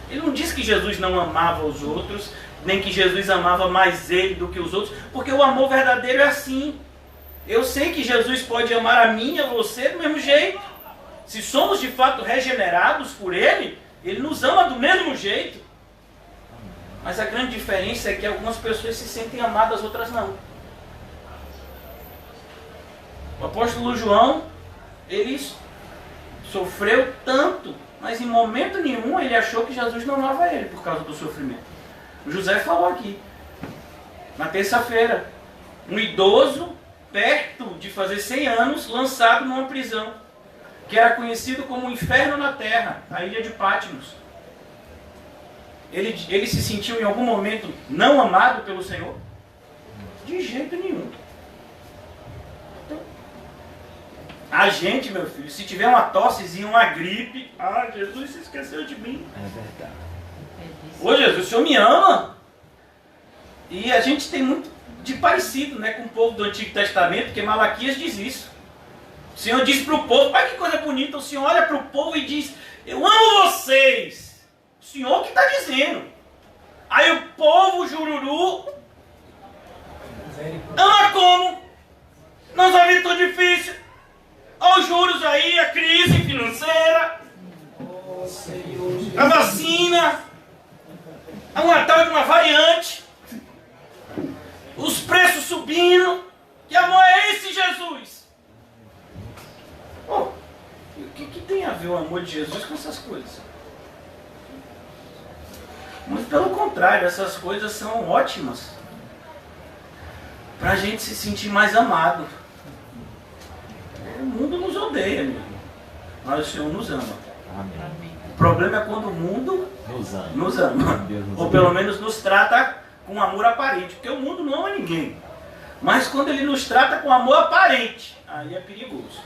Ele não diz que Jesus não amava os outros, nem que Jesus amava mais ele do que os outros, porque o amor verdadeiro é assim. Eu sei que Jesus pode amar a mim e a você do mesmo jeito. Se somos de fato regenerados por Ele, Ele nos ama do mesmo jeito. Mas a grande diferença é que algumas pessoas se sentem amadas, outras não. O apóstolo João, ele sofreu tanto, mas em momento nenhum ele achou que Jesus não amava ele por causa do sofrimento. O José falou aqui, na terça-feira, um idoso perto de fazer 100 anos, lançado numa prisão, que era conhecido como o inferno na terra, a ilha de Patmos. Ele se sentiu em algum momento não amado pelo Senhor? De jeito nenhum. Então, a gente, meu filho, se tiver uma tossezinha, uma gripe, Jesus se esqueceu de mim. É verdade. Ô Jesus, o Senhor me ama? E a gente tem muito de parecido, né, com o povo do Antigo Testamento, porque Malaquias diz isso. O Senhor diz para o povo, olha que coisa bonita, o Senhor olha para o povo e diz, eu amo vocês. O Senhor que está dizendo. Aí o povo jururu ama como? Nossa vida tão difícil. Olha os juros aí, a crise financeira, a vacina, uma tal de uma variante, os preços subindo. Que amor é esse, Jesus? Oh, o que tem a ver o amor de Jesus com essas coisas? Muito pelo contrário, essas coisas são ótimas para a gente se sentir mais amado. O mundo nos odeia, meu irmão, mas o Senhor nos ama. Amém. O problema é quando o mundo nos ama. Ou pelo menos nos trata com amor aparente, porque o mundo não ama ninguém. Mas quando ele nos trata com amor aparente, aí é perigoso.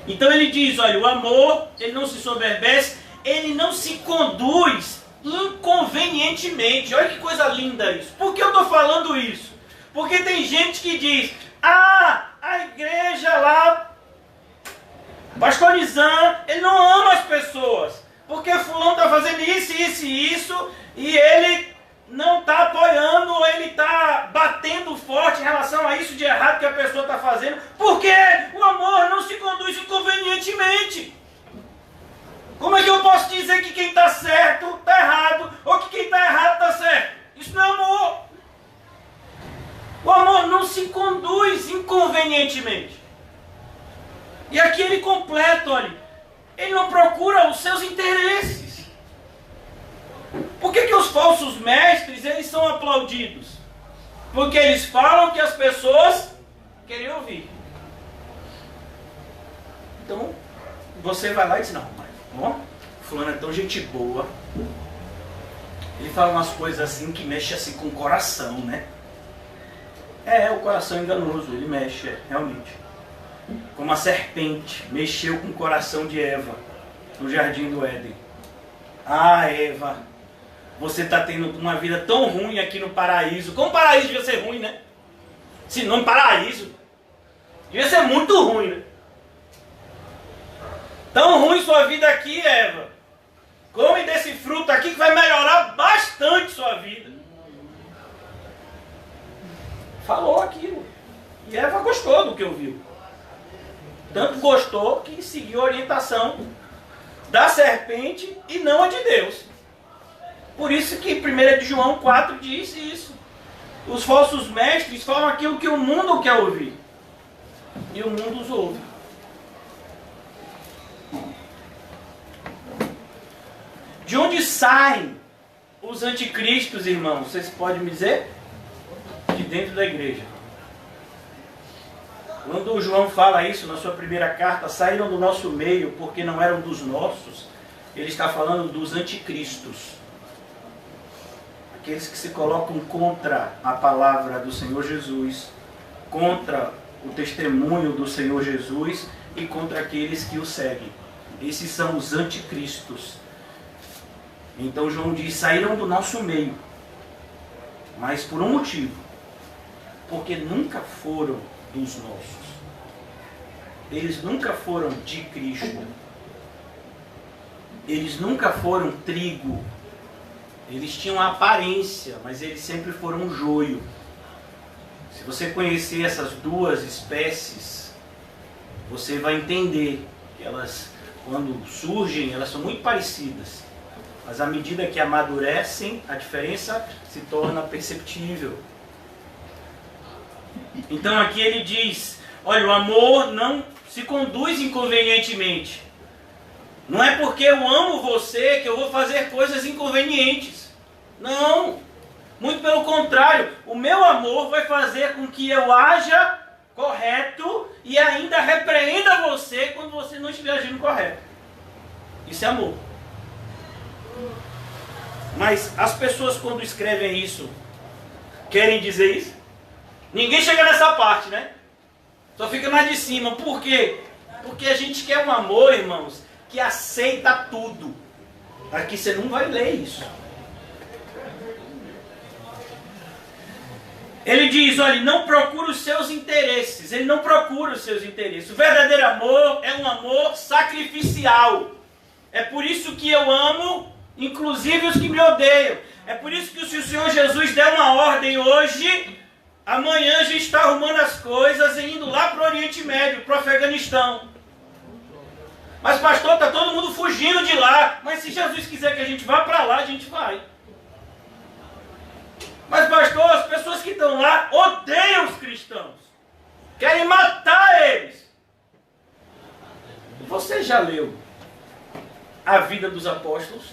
Então ele diz, olha, o amor, ele não se soberbece, ele não se conduz inconvenientemente. Olha que coisa linda isso. Por que eu estou falando isso? Porque tem gente que diz, a igreja lá, pastor Nizam, ele não ama as pessoas, porque fulano está fazendo isso, isso e isso, e ele não está apoiando, ele está batendo forte em relação a isso de errado que a pessoa está fazendo, porque o amor não se conduz inconvenientemente. Como é que eu posso dizer que quem está certo está errado, ou que quem está errado está certo? Isso não é amor. O amor não se conduz inconvenientemente. E aqui ele completa, olha, ele não procura os seus interesses. Por que os falsos mestres, eles são aplaudidos? Porque eles falam que as pessoas querem ouvir. Então, você vai lá e diz, não, mas, ó, fulano é tão gente boa. Ele fala umas coisas assim que mexe assim com o coração, né? O coração enganoso, ele mexe, realmente. Como a serpente mexeu com o coração de Eva no jardim do Éden. Eva, você está tendo uma vida tão ruim aqui no paraíso. Como o paraíso devia ser ruim, né? Se não paraíso, devia ser muito ruim, né? Tão ruim sua vida aqui, Eva. Come desse fruto aqui que vai melhorar bastante sua vida. Falou aquilo. E Eva gostou do que ouviu. Tanto gostou que seguiu a orientação da serpente e não a de Deus. Por isso que 1 de João 4 diz isso. Os falsos mestres falam aquilo que o mundo quer ouvir. E o mundo os ouve. De onde saem os anticristos, irmãos? Vocês podem me dizer? De dentro da igreja. Quando o João fala isso na sua primeira carta, saíram do nosso meio porque não eram dos nossos, ele está falando dos anticristos. Aqueles que se colocam contra a palavra do Senhor Jesus, contra o testemunho do Senhor Jesus e contra aqueles que o seguem. Esses são os anticristos. Então João diz, saíram do nosso meio, mas por um motivo. Porque nunca foram dos nossos. Eles nunca foram de Cristo. Eles nunca foram trigo. Eles tinham a aparência, mas eles sempre foram joio. Se você conhecer essas duas espécies, você vai entender que elas, quando surgem, elas são muito parecidas. Mas à medida que amadurecem, a diferença se torna perceptível. Então aqui ele diz, olha, o amor não se conduz inconvenientemente. Não é porque eu amo você que eu vou fazer coisas inconvenientes. Não. Muito pelo contrário, o meu amor vai fazer com que eu haja correto e ainda repreenda você quando você não estiver agindo correto. Isso é amor. Mas as pessoas quando escrevem isso, querem dizer isso? Ninguém chega nessa parte, né? Só fica mais de cima. Por quê? Porque a gente quer um amor, irmãos, que aceita tudo. Aqui você não vai ler isso. Ele diz, olha, não procura os seus interesses. Ele não procura os seus interesses. O verdadeiro amor é um amor sacrificial. É por isso que eu amo, inclusive os que me odeiam. É por isso que se o Senhor Jesus der uma ordem hoje, amanhã a gente está arrumando as coisas e indo lá para o Oriente Médio, para o Afeganistão. Mas pastor, está todo mundo fugindo de lá. Mas se Jesus quiser que a gente vá para lá, a gente vai. Mas pastor, as pessoas que estão lá odeiam os cristãos. Querem matar eles. Você já leu a vida dos apóstolos?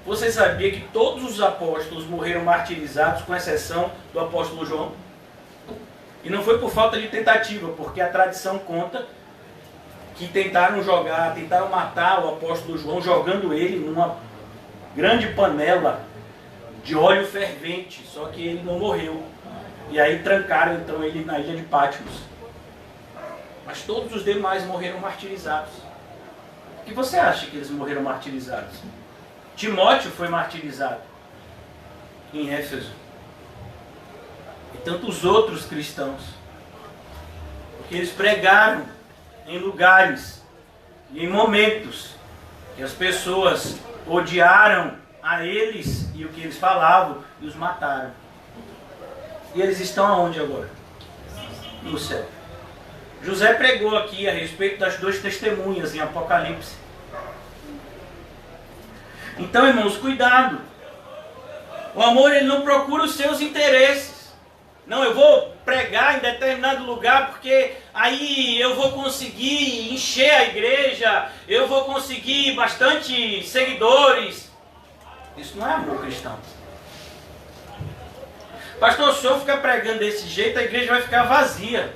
Você sabia que todos os apóstolos morreram martirizados, com exceção do apóstolo João? E não foi por falta de tentativa, porque a tradição conta que tentaram matar o apóstolo João, jogando ele numa grande panela de óleo fervente, só que ele não morreu. E aí trancaram então ele na ilha de Patmos. Mas todos os demais morreram martirizados. Por que você acha que eles morreram martirizados? Timóteo foi martirizado em Éfeso. E tantos outros cristãos. Porque eles pregaram em lugares e em momentos que as pessoas odiaram a eles e o que eles falavam e os mataram. E eles estão aonde agora? No céu. José pregou aqui a respeito das duas testemunhas em Apocalipse. Então, irmãos, cuidado. O amor, ele não procura os seus interesses. Não, eu vou pregar em determinado lugar porque aí eu vou conseguir encher a igreja, eu vou conseguir bastante seguidores. Isso não é amor cristão. Pastor, se o senhor ficar pregando desse jeito, a igreja vai ficar vazia.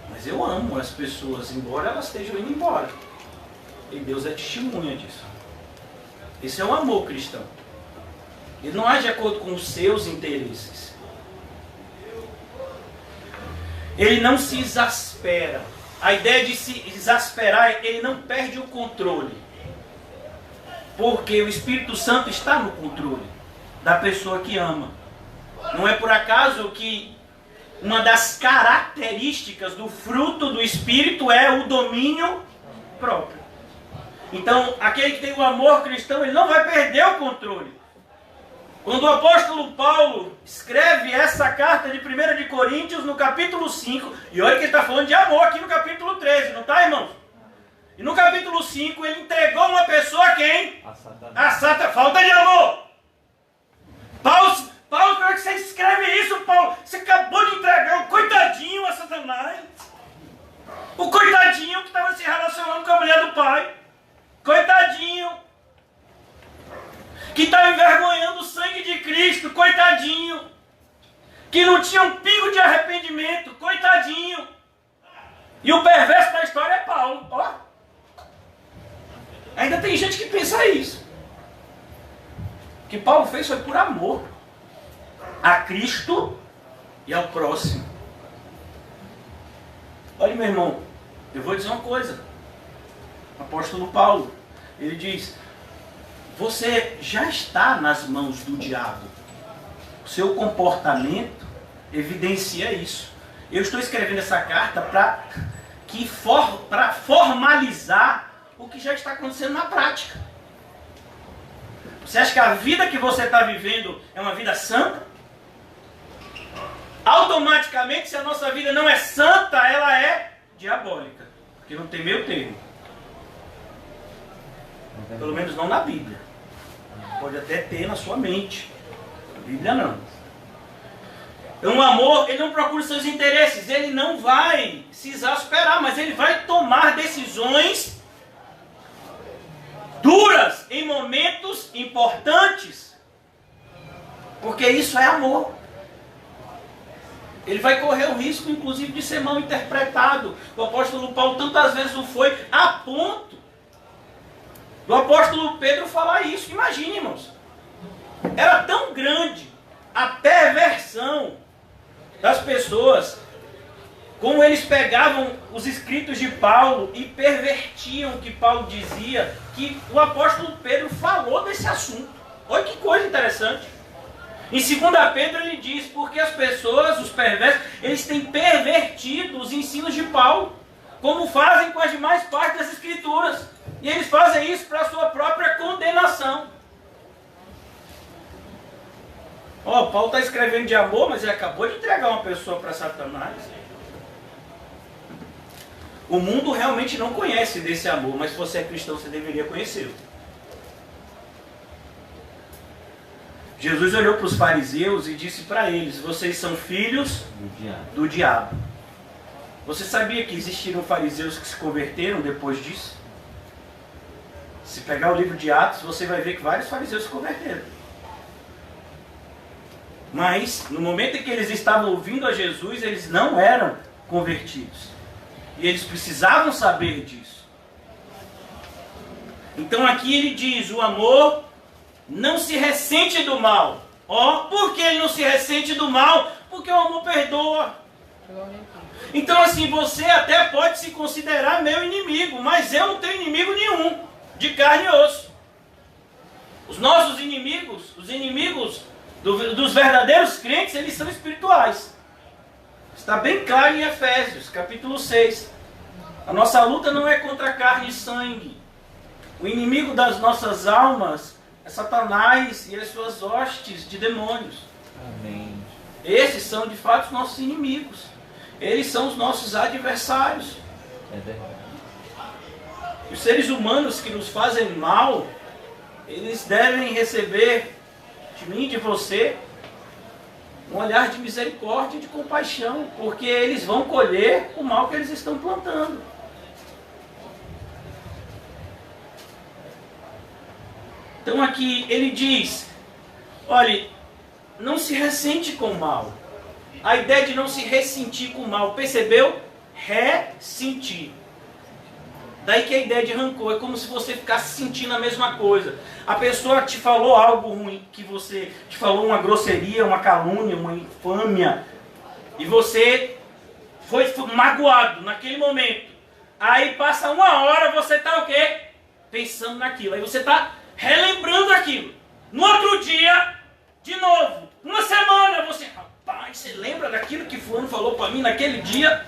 Mas eu amo as pessoas, embora elas estejam indo embora. E Deus é testemunha disso. Esse é o amor cristão. Ele não age de acordo com os seus interesses. Ele não se exaspera. A ideia de se exasperar, ele não perde o controle. Porque o Espírito Santo está no controle da pessoa que ama. Não é por acaso que uma das características do fruto do Espírito é o domínio próprio. Então, aquele que tem o amor cristão, ele não vai perder o controle. Quando o apóstolo Paulo escreve essa carta de 1 de Coríntios, no capítulo 5, e olha que ele está falando de amor aqui no capítulo 13, não está, irmãos? E no capítulo 5, ele entregou uma pessoa a quem? A Satanás. Falta de amor. Paulo, como é que você escreve isso, Paulo? Você acabou de entregar o coitadinho a Satanás. O coitadinho que estava se relacionando com a mulher do pai. Coitadinho. Que estava envergonhando o sangue de Cristo. Coitadinho. Que não tinha um pingo de arrependimento. Coitadinho. E o perverso da história é Paulo. Ó. Ainda tem gente que pensa isso. O que Paulo fez foi por amor a Cristo e ao próximo. Olha, meu irmão, eu vou dizer uma coisa. O apóstolo Paulo, ele diz: você já está nas mãos do diabo. O seu comportamento evidencia isso. Eu estou escrevendo essa carta para formalizar o que já está acontecendo na prática. Você acha que a vida que você está vivendo é uma vida santa? Automaticamente, se a nossa vida não é santa, ela é diabólica. Porque não tem meio termo. Pelo menos não na Bíblia. Pode até ter na sua mente. Na Bíblia não. Então o amor, ele não procura seus interesses. Ele não vai se exasperar, mas ele vai tomar decisões duras em momentos importantes. Porque isso é amor. Ele vai correr o risco, inclusive, de ser mal interpretado. O apóstolo Paulo tantas vezes o foi, a ponto do apóstolo Pedro falar isso. Imagine, irmãos. Era tão grande a perversão das pessoas, como eles pegavam os escritos de Paulo e pervertiam o que Paulo dizia, que o apóstolo Pedro falou desse assunto. Olha que coisa interessante. Em 2 Pedro ele diz, porque as pessoas, os perversos, eles têm pervertido os ensinos de Paulo, como fazem com as demais partes das Escrituras. E eles fazem isso para a sua própria condenação. Paulo está escrevendo de amor, mas ele acabou de entregar uma pessoa para Satanás. O mundo realmente não conhece desse amor, mas se você é cristão, você deveria conhecê-lo. Jesus olhou para os fariseus e disse para eles, vocês são filhos do diabo. Você sabia que existiram fariseus que se converteram depois disso? Se pegar o livro de Atos, você vai ver que vários fariseus se converteram. Mas, no momento em que eles estavam ouvindo a Jesus, eles não eram convertidos. E eles precisavam saber disso. Então aqui ele diz, o amor não se ressente do mal. Por que ele não se ressente do mal? Porque o amor perdoa. Então assim, você até pode se considerar meu inimigo, mas eu não tenho inimigo nenhum, de carne e osso. Os nossos inimigos, os inimigos dos verdadeiros crentes, eles são espirituais. Está bem claro em Efésios, capítulo 6. A nossa luta não é contra carne e sangue. O inimigo das nossas almas é Satanás e as suas hostes de demônios. Amém. Esses são de fato os nossos inimigos. Eles são os nossos adversários. É verdade. Os seres humanos que nos fazem mal, eles devem receber de mim e de você um olhar de misericórdia e de compaixão, porque eles vão colher o mal que eles estão plantando. Então aqui ele diz, olhe, não se ressente com o mal. A ideia de não se ressentir com o mal, percebeu? Ressentir. Daí que a ideia de rancor é como se você ficasse sentindo a mesma coisa. A pessoa te falou algo ruim, que você te falou uma grosseria, uma calúnia, uma infâmia, e você foi magoado naquele momento. Aí passa uma hora, você está o quê? Pensando naquilo. Aí você está relembrando aquilo. No outro dia, de novo. Uma semana, você... Rapaz, você lembra daquilo que fulano falou para mim naquele dia?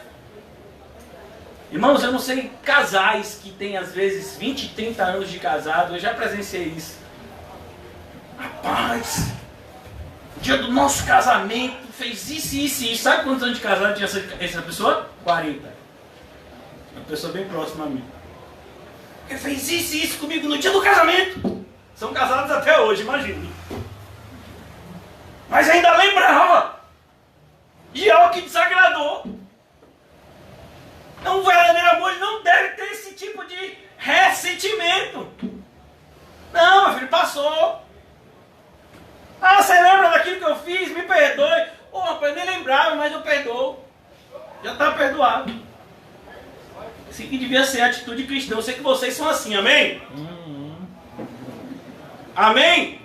Irmãos, eu não sei casais que têm às vezes 20, 30 anos de casado, eu já presenciei isso. Rapaz, no dia do nosso casamento, fez isso, isso e isso. Sabe quantos anos de casado tinha essa pessoa? 40. Uma pessoa bem próxima a mim. Ele fez isso e isso comigo no dia do casamento. São casados até hoje, imagine. Mas ainda lembrava de algo que desagradou. Então, um verdadeiro amor ele não deve ter esse tipo de ressentimento. Não, meu filho, passou. Você lembra daquilo que eu fiz? Me perdoe. Rapaz, nem lembrava, mas eu perdoo. Já está perdoado. Isso que devia ser a atitude cristã. Eu sei que vocês são assim, amém? Amém?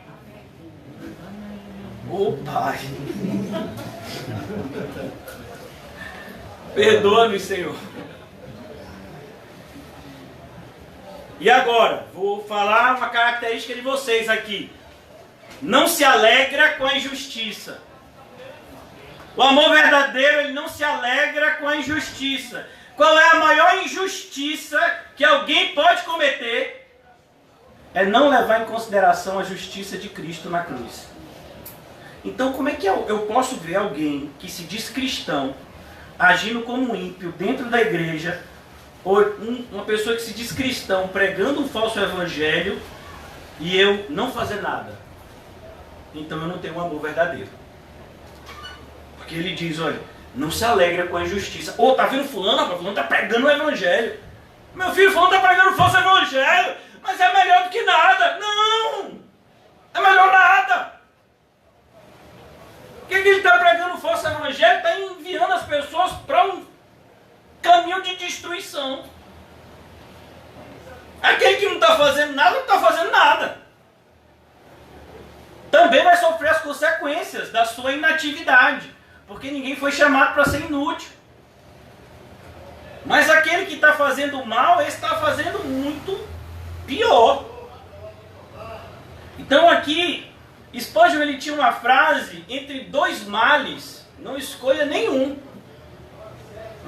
Pai. Perdoa-me, Senhor. E agora, vou falar uma característica de vocês aqui. Não se alegra com a injustiça. O amor verdadeiro, ele não se alegra com a injustiça. Qual é a maior injustiça que alguém pode cometer? É não levar em consideração a justiça de Cristo na cruz. Então, como é que eu posso ver alguém que se diz cristão, agindo como ímpio dentro da igreja, Ou uma pessoa que se diz cristão pregando um falso evangelho e eu não fazer nada. Então eu não tenho um amor verdadeiro. Porque ele diz, olha, não se alegra com a injustiça. Ou tá vendo fulano? Rapaz, fulano tá pregando o evangelho. Meu filho, fulano tá pregando o falso evangelho. Mas é melhor do que nada. Não! É melhor nada. O que ele está pregando o falso evangelho? Está enviando as pessoas para um caminho de destruição. Aquele que não está fazendo nada, não está fazendo nada. Também vai sofrer as consequências da sua inatividade. Porque ninguém foi chamado para ser inútil. Mas aquele que está fazendo mal, ele está fazendo muito pior. Então aqui, Spurgeon ele tinha uma frase: entre dois males, não escolha nenhum.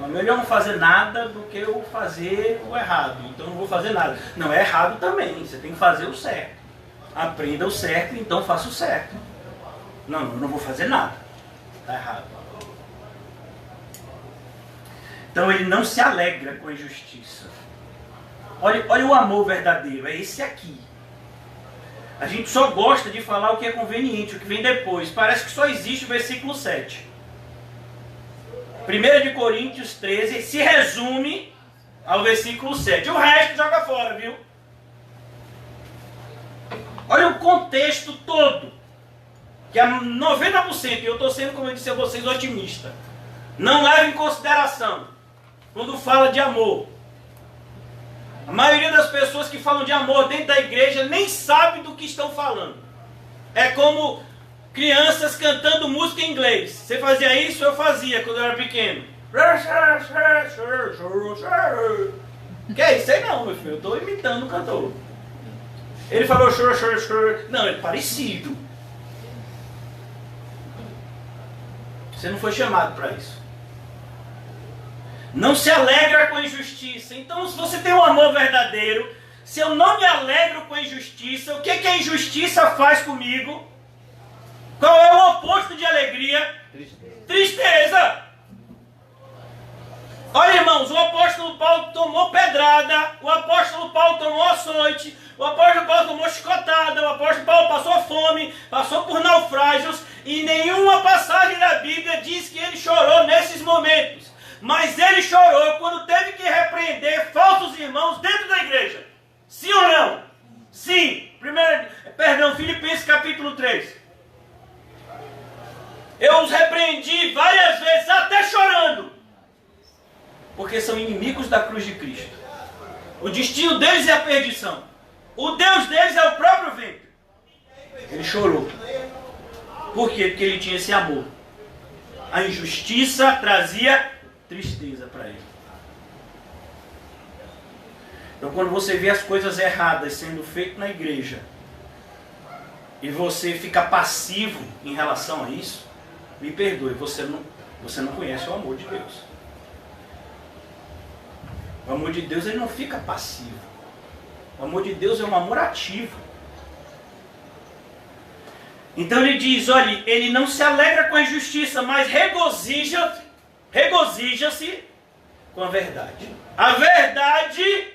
É melhor não fazer nada do que eu fazer o errado. Então não vou fazer nada. Não, é errado também. Você tem que fazer o certo. Aprenda o certo, então faça o certo. Não, eu não vou fazer nada. Está errado. Então ele não se alegra com a injustiça. Olha o amor verdadeiro, é esse aqui. A gente só gosta de falar o que é conveniente, o que vem depois. Parece que só existe o versículo 7. 1 de Coríntios 13 se resume ao versículo 7. O resto joga fora, viu? Olha o contexto todo. Que é 90%, e eu estou sendo, como eu disse a vocês, otimista. Não leva em consideração quando fala de amor. A maioria das pessoas que falam de amor dentro da igreja nem sabe do que estão falando. É como crianças cantando música em inglês. Você fazia isso? Eu fazia quando eu era pequeno. Que é isso aí não, meu filho. Eu estou imitando o cantor. Ele falou não, é parecido. Você não foi chamado para isso. Não se alegra com a injustiça. Então, se você tem um amor verdadeiro, se eu não me alegro com a injustiça, o que a injustiça faz comigo? Qual é o oposto de alegria? Tristeza. Olha, irmãos, o apóstolo Paulo tomou pedrada, o apóstolo Paulo tomou açoite, o apóstolo Paulo tomou chicotada, o apóstolo Paulo passou fome, passou por naufrágios, e nenhuma passagem da Bíblia diz que ele chorou nesses momentos. Mas ele chorou quando teve que repreender falsos irmãos dentro da igreja. Sim ou não? Sim. Filipenses capítulo 3. Eu os repreendi várias vezes, até chorando. Porque são inimigos da cruz de Cristo. O destino deles é a perdição. O Deus deles é o próprio vento. Ele chorou. Por quê? Porque ele tinha esse amor. A injustiça trazia tristeza para ele. Então quando você vê as coisas erradas sendo feitas na igreja e você fica passivo em relação a isso, me perdoe, você não conhece o amor de Deus. O amor de Deus ele não fica passivo. O amor de Deus é um amor ativo. Então ele diz, olha, ele não se alegra com a injustiça, mas regozija-se com a verdade. A verdade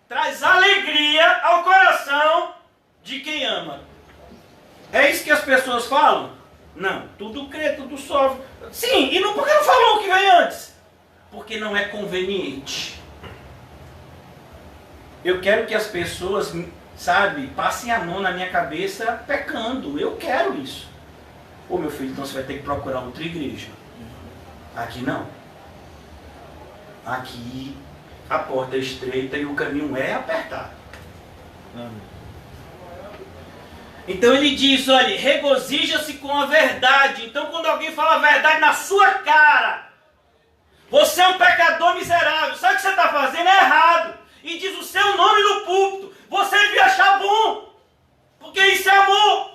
traz alegria ao coração de quem ama. É isso que as pessoas falam? Não, tudo crê, tudo sofre. Sim, e não, por que não falou o que vem antes? Porque não é conveniente. Eu quero que as pessoas, sabe, passem a mão na minha cabeça pecando. Eu quero isso. Ô meu filho, então você vai ter que procurar outra igreja. Aqui não. Aqui a porta é estreita e o caminho é apertado. Então ele diz, olha, regozija-se com a verdade. Então quando alguém fala a verdade na sua cara, você é um pecador miserável, sabe o que você está fazendo? É errado. E diz o seu nome no púlpito, você devia achar bom, porque isso é amor.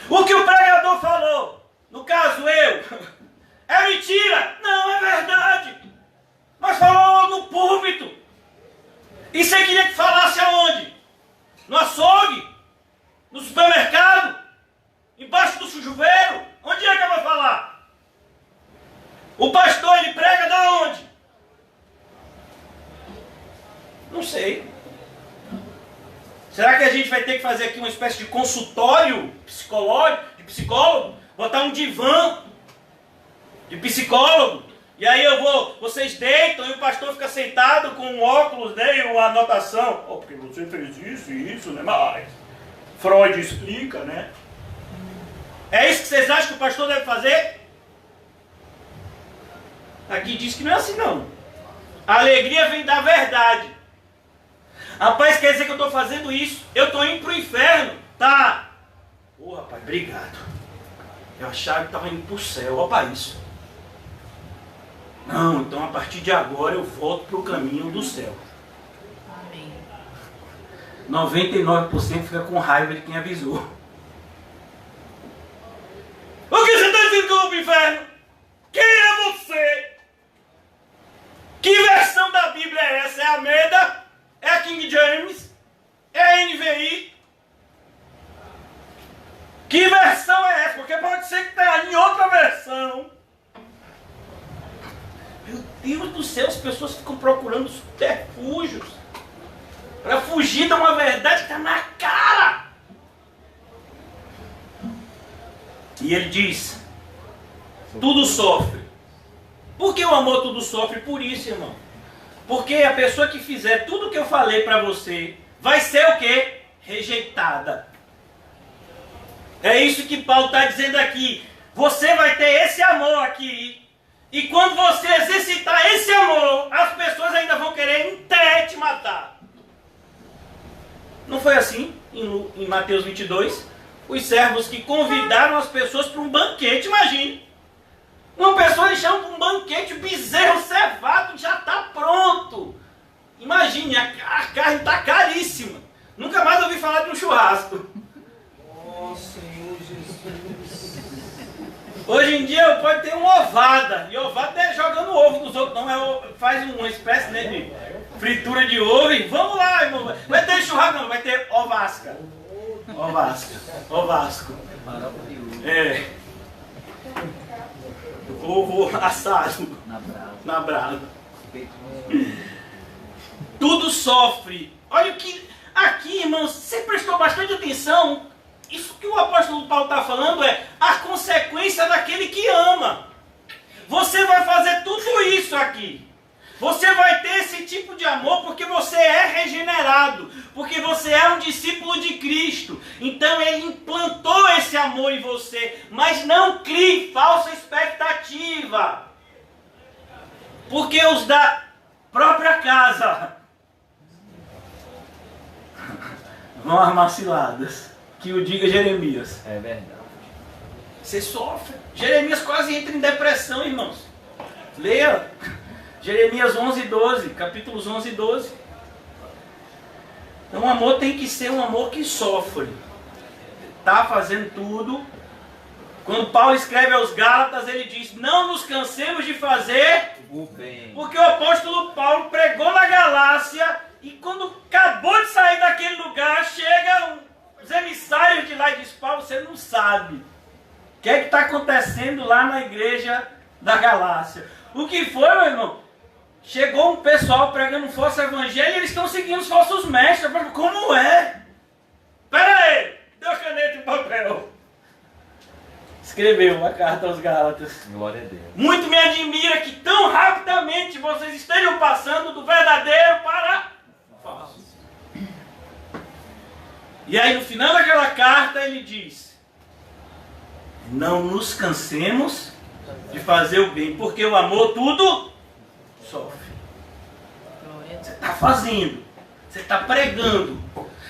O que o pregador falou, no caso eu, é mentira. Não, é verdade. Mas falou no púlpito. E você queria que falasse aonde? No açougue? No supermercado? Embaixo do chuveiro? Onde é que eu vou falar? O pastor, ele prega da onde? sei. Será que a gente vai ter que fazer aqui uma espécie de consultório psicológico, de psicólogo? Botar um divã de psicólogo? E aí vocês deitam e o pastor fica sentado com um óculos, né, e uma anotação. Oh, porque você fez isso e isso, né? Mas Freud explica, né? É isso que vocês acham que o pastor deve fazer? Aqui diz que não é assim não. A alegria vem da verdade. Rapaz, quer dizer que eu estou fazendo isso? Eu estou indo para o inferno? Tá. Ô rapaz, obrigado. Eu achava que estava indo para o céu, olha para isso. Não, então a partir de agora eu volto para o caminho do céu. Amém. 99% fica com raiva de quem avisou. O que você está dizendo que eu vou para o inferno? Quem é você? Que versão da Bíblia é essa? É a Almeida? É a King James? É a NVI? Que versão é essa? Porque pode ser que tenha em outra versão. Meu Deus do céu, as pessoas ficam procurando subterfúgios para fugir de uma verdade que está na cara. E ele diz, tudo sofre. Por que o amor tudo sofre? Por isso, irmão. Porque a pessoa que fizer tudo o que eu falei para você, vai ser o quê? Rejeitada. É isso que Paulo está dizendo aqui. Você vai ter esse amor aqui. E quando você exercitar esse amor, as pessoas ainda vão querer em té te matar. Não foi assim em Mateus 22? Os servos que convidaram as pessoas para um banquete, imagine. Uma pessoa lhe chama para um banquete, o bezerro cevado já está pronto. Imagine, a carne está caríssima. Nunca mais ouvi falar de um churrasco. Oh, Senhor Jesus. Hoje em dia pode ter uma ovada. E ovada é jogando ovo nos outros. Não, faz uma espécie, né, de fritura de ovo. E vamos lá, irmão. Vai ter churrasco, não, vai ter ovasca. Ovasco. É. Ovo assado. Na brasa. Tudo sofre. Olha o que... Aqui, irmãos, você prestou bastante atenção. Isso que o apóstolo Paulo está falando é a consequência daquele que ama. Você vai fazer tudo isso aqui. Você vai ter esse tipo de amor porque você é regenerado. Porque você é um discípulo de Cristo. Então ele implantou esse amor em você. Mas não crie falsa expectativa. Porque os da própria casa vão armar ciladas. Que o diga Jeremias. É verdade. Você sofre. Jeremias quase entra em depressão, irmãos. Leia Jeremias 11 e 12, capítulos 11 e 12. Então o amor tem que ser um amor que sofre. Está fazendo tudo. Quando Paulo escreve aos Gálatas, ele diz, não nos cansemos de fazer O bem. porque o apóstolo Paulo pregou na Galácia e quando acabou de sair daquele lugar, chega os emissários de lá e diz, Paulo, você não sabe o que é que está acontecendo lá na igreja da Galácia. O que foi, meu irmão? Chegou um pessoal pregando um falso evangelho e eles estão seguindo os falsos mestres. Como é? Pera aí, deu caneta e papel. Escreveu a carta aos Gálatas. Glória a Deus. Muito me admira que tão rapidamente vocês estejam passando do verdadeiro para falso. E aí no final daquela carta ele diz, não nos cansemos de fazer o bem, porque o amor tudo sofre. Você está fazendo, você está pregando.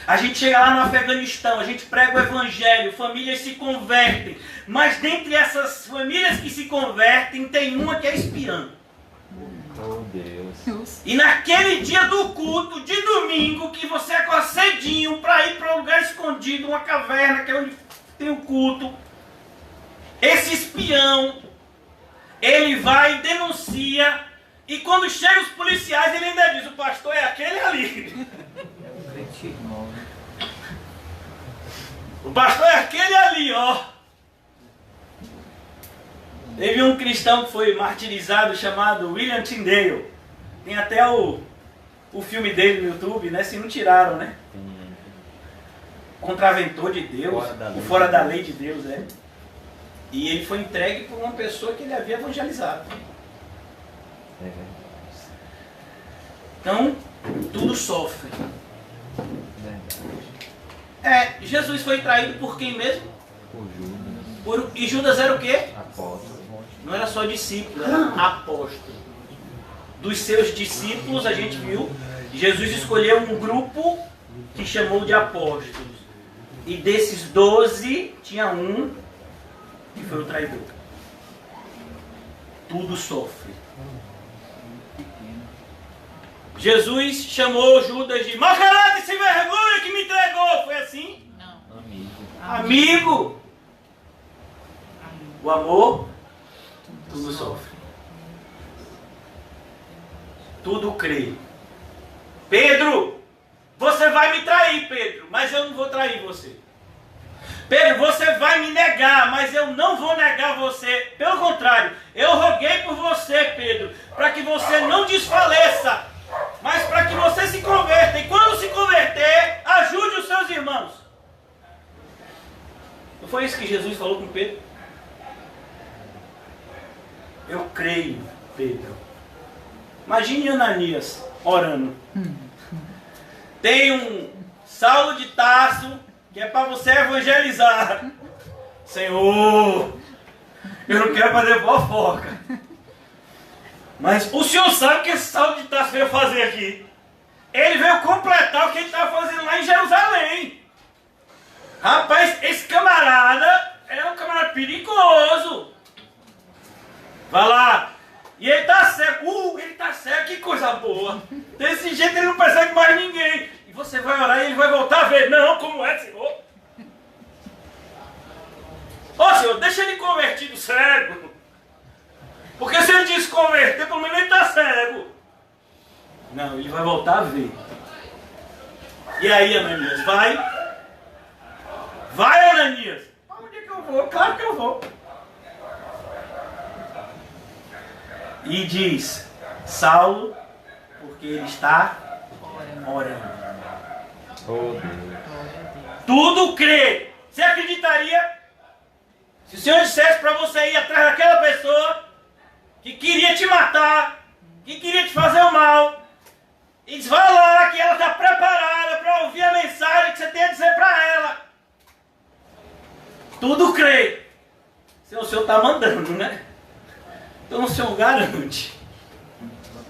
A gente chega lá no Afeganistão, a gente prega o evangelho, famílias se convertem. Mas dentre essas famílias que se convertem, tem uma que é espiã. Oh Deus. E naquele dia do culto, de domingo, que você acorda cedinho para ir para um lugar escondido, uma caverna, que é onde tem o culto, esse espião, ele vai e denuncia, e quando chegam os policiais, ele ainda diz, o pastor é aquele ali. O pastor é aquele ali, ó. Teve um cristão que foi martirizado chamado William Tyndale. Tem até o filme dele no YouTube, né? Se não tiraram, né? Contraventor de Deus, o fora da lei de Deus, é. E ele foi entregue por uma pessoa que ele havia evangelizado. Então, tudo sofre. Jesus foi traído por quem mesmo? Por Judas. E Judas era o quê? Apóstolo. Não era só discípulo, era apóstolo. Dos seus discípulos, a gente viu, Jesus escolheu um grupo que chamou de apóstolos. E desses 12, tinha um que foi o traidor. Tudo sofre. Jesus chamou Judas de mau caráter, sem vergonha, que me entregou. Foi assim? Não. Amigo. O amor, tudo sofre. Tudo crê. Pedro, você vai me trair, Pedro, mas eu não vou trair você. Pedro, você vai me negar, mas eu não vou negar você. Pelo contrário, eu roguei por você, Pedro, para que você não desfaleça, mas para que você se converta. E quando se converter, ajude os seus irmãos. Não foi isso que Jesus falou com Pedro? Eu creio, Pedro. Imagine Ananias orando. Tem um Saulo de Tarso que é para você evangelizar. Senhor, eu não quero fazer fofoca, mas o senhor sabe o que esse Saulo de Tarso veio fazer aqui. Ele veio completar o que ele estava fazendo lá em Jerusalém. Rapaz, esse camarada é um camarada perigoso. Vai lá. E ele tá cego. Ele tá cego, que coisa boa. Desse jeito ele não persegue mais ninguém. E você vai orar e ele vai voltar a ver. Não, como é, Senhor? Ô, Senhor, deixa ele convertido cego. Porque se ele desconverter, pelo menos ele tá cego. Não, ele vai voltar a ver. E aí, Ananias, vai? Vai, Ananias. Onde é que eu vou? Claro que eu vou. E diz, Saulo, porque ele está orando. Oh, Deus. Tudo crê. Você acreditaria? Se o Senhor dissesse para você ir atrás daquela pessoa que queria te matar, que queria te fazer o mal, e diz, vai lá que ela está preparada para ouvir a mensagem que você tem a dizer para ela. Tudo crê. Se o Senhor está mandando, né? Então o Senhor garante.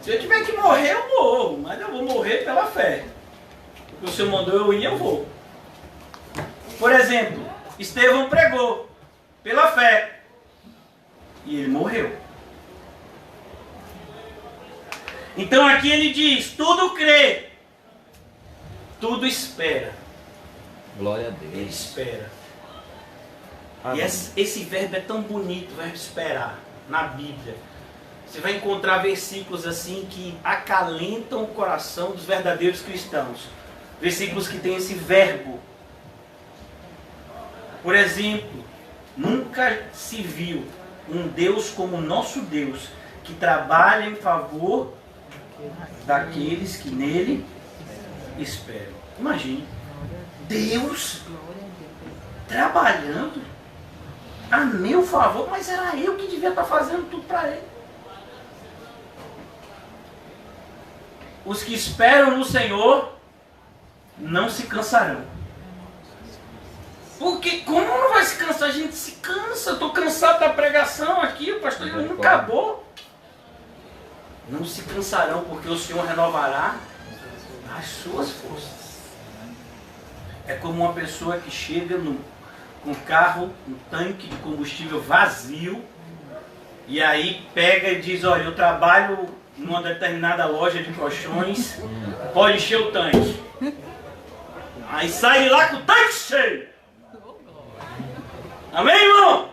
Se eu tiver que morrer, eu morro. Mas eu vou morrer pela fé. Porque o Senhor mandou eu ir, eu vou. Por exemplo, Estevão pregou pela fé. E ele morreu. Então aqui ele diz, tudo crê. Tudo espera. Glória a Deus. Ele espera. Amém. E esse verbo é tão bonito, o verbo esperar. Na Bíblia, você vai encontrar versículos assim que acalentam o coração dos verdadeiros cristãos. Versículos que têm esse verbo. Por exemplo, nunca se viu um Deus como o nosso Deus, que trabalha em favor daqueles que nele esperam. Imagine, Deus trabalhando a meu favor, mas era eu que devia estar fazendo tudo para ele. Os que esperam no Senhor não se cansarão. Porque como não vai se cansar? A gente se cansa. Eu estou cansado da pregação aqui, o pastor não acabou. Não se cansarão, porque o Senhor renovará as suas forças. É como uma pessoa que chega com um carro, um tanque de combustível vazio, e aí pega e diz, olha, eu trabalho numa determinada loja de colchões, pode encher o tanque. Aí sai de lá com o tanque cheio. Amém, irmão?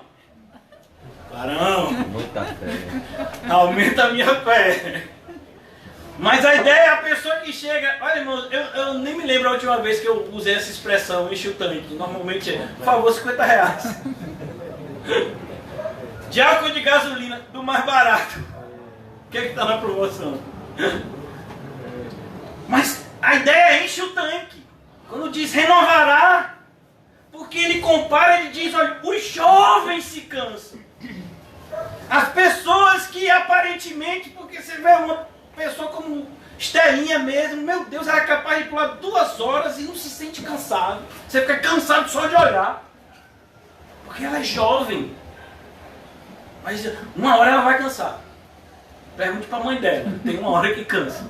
Caramba, Muita fé. aumenta a minha fé. Mas a ideia é a pessoa que chega... Olha, irmão, eu nem me lembro a última vez que eu usei essa expressão, enche o tanque. Normalmente é, por favor, R$50. De álcool de gasolina, do mais barato. O que está na promoção? Mas a ideia enche o tanque. Quando diz renovará, porque ele compara, ele diz, olha, os jovens se cansam. As pessoas que aparentemente, porque você vê uma pessoa como Estelinha mesmo, meu Deus, ela é capaz de pular 2 horas e não se sente cansado. Você fica cansado só de olhar. Porque ela é jovem. Mas uma hora ela vai cansar. Pergunte para a mãe dela, tem uma hora que cansa.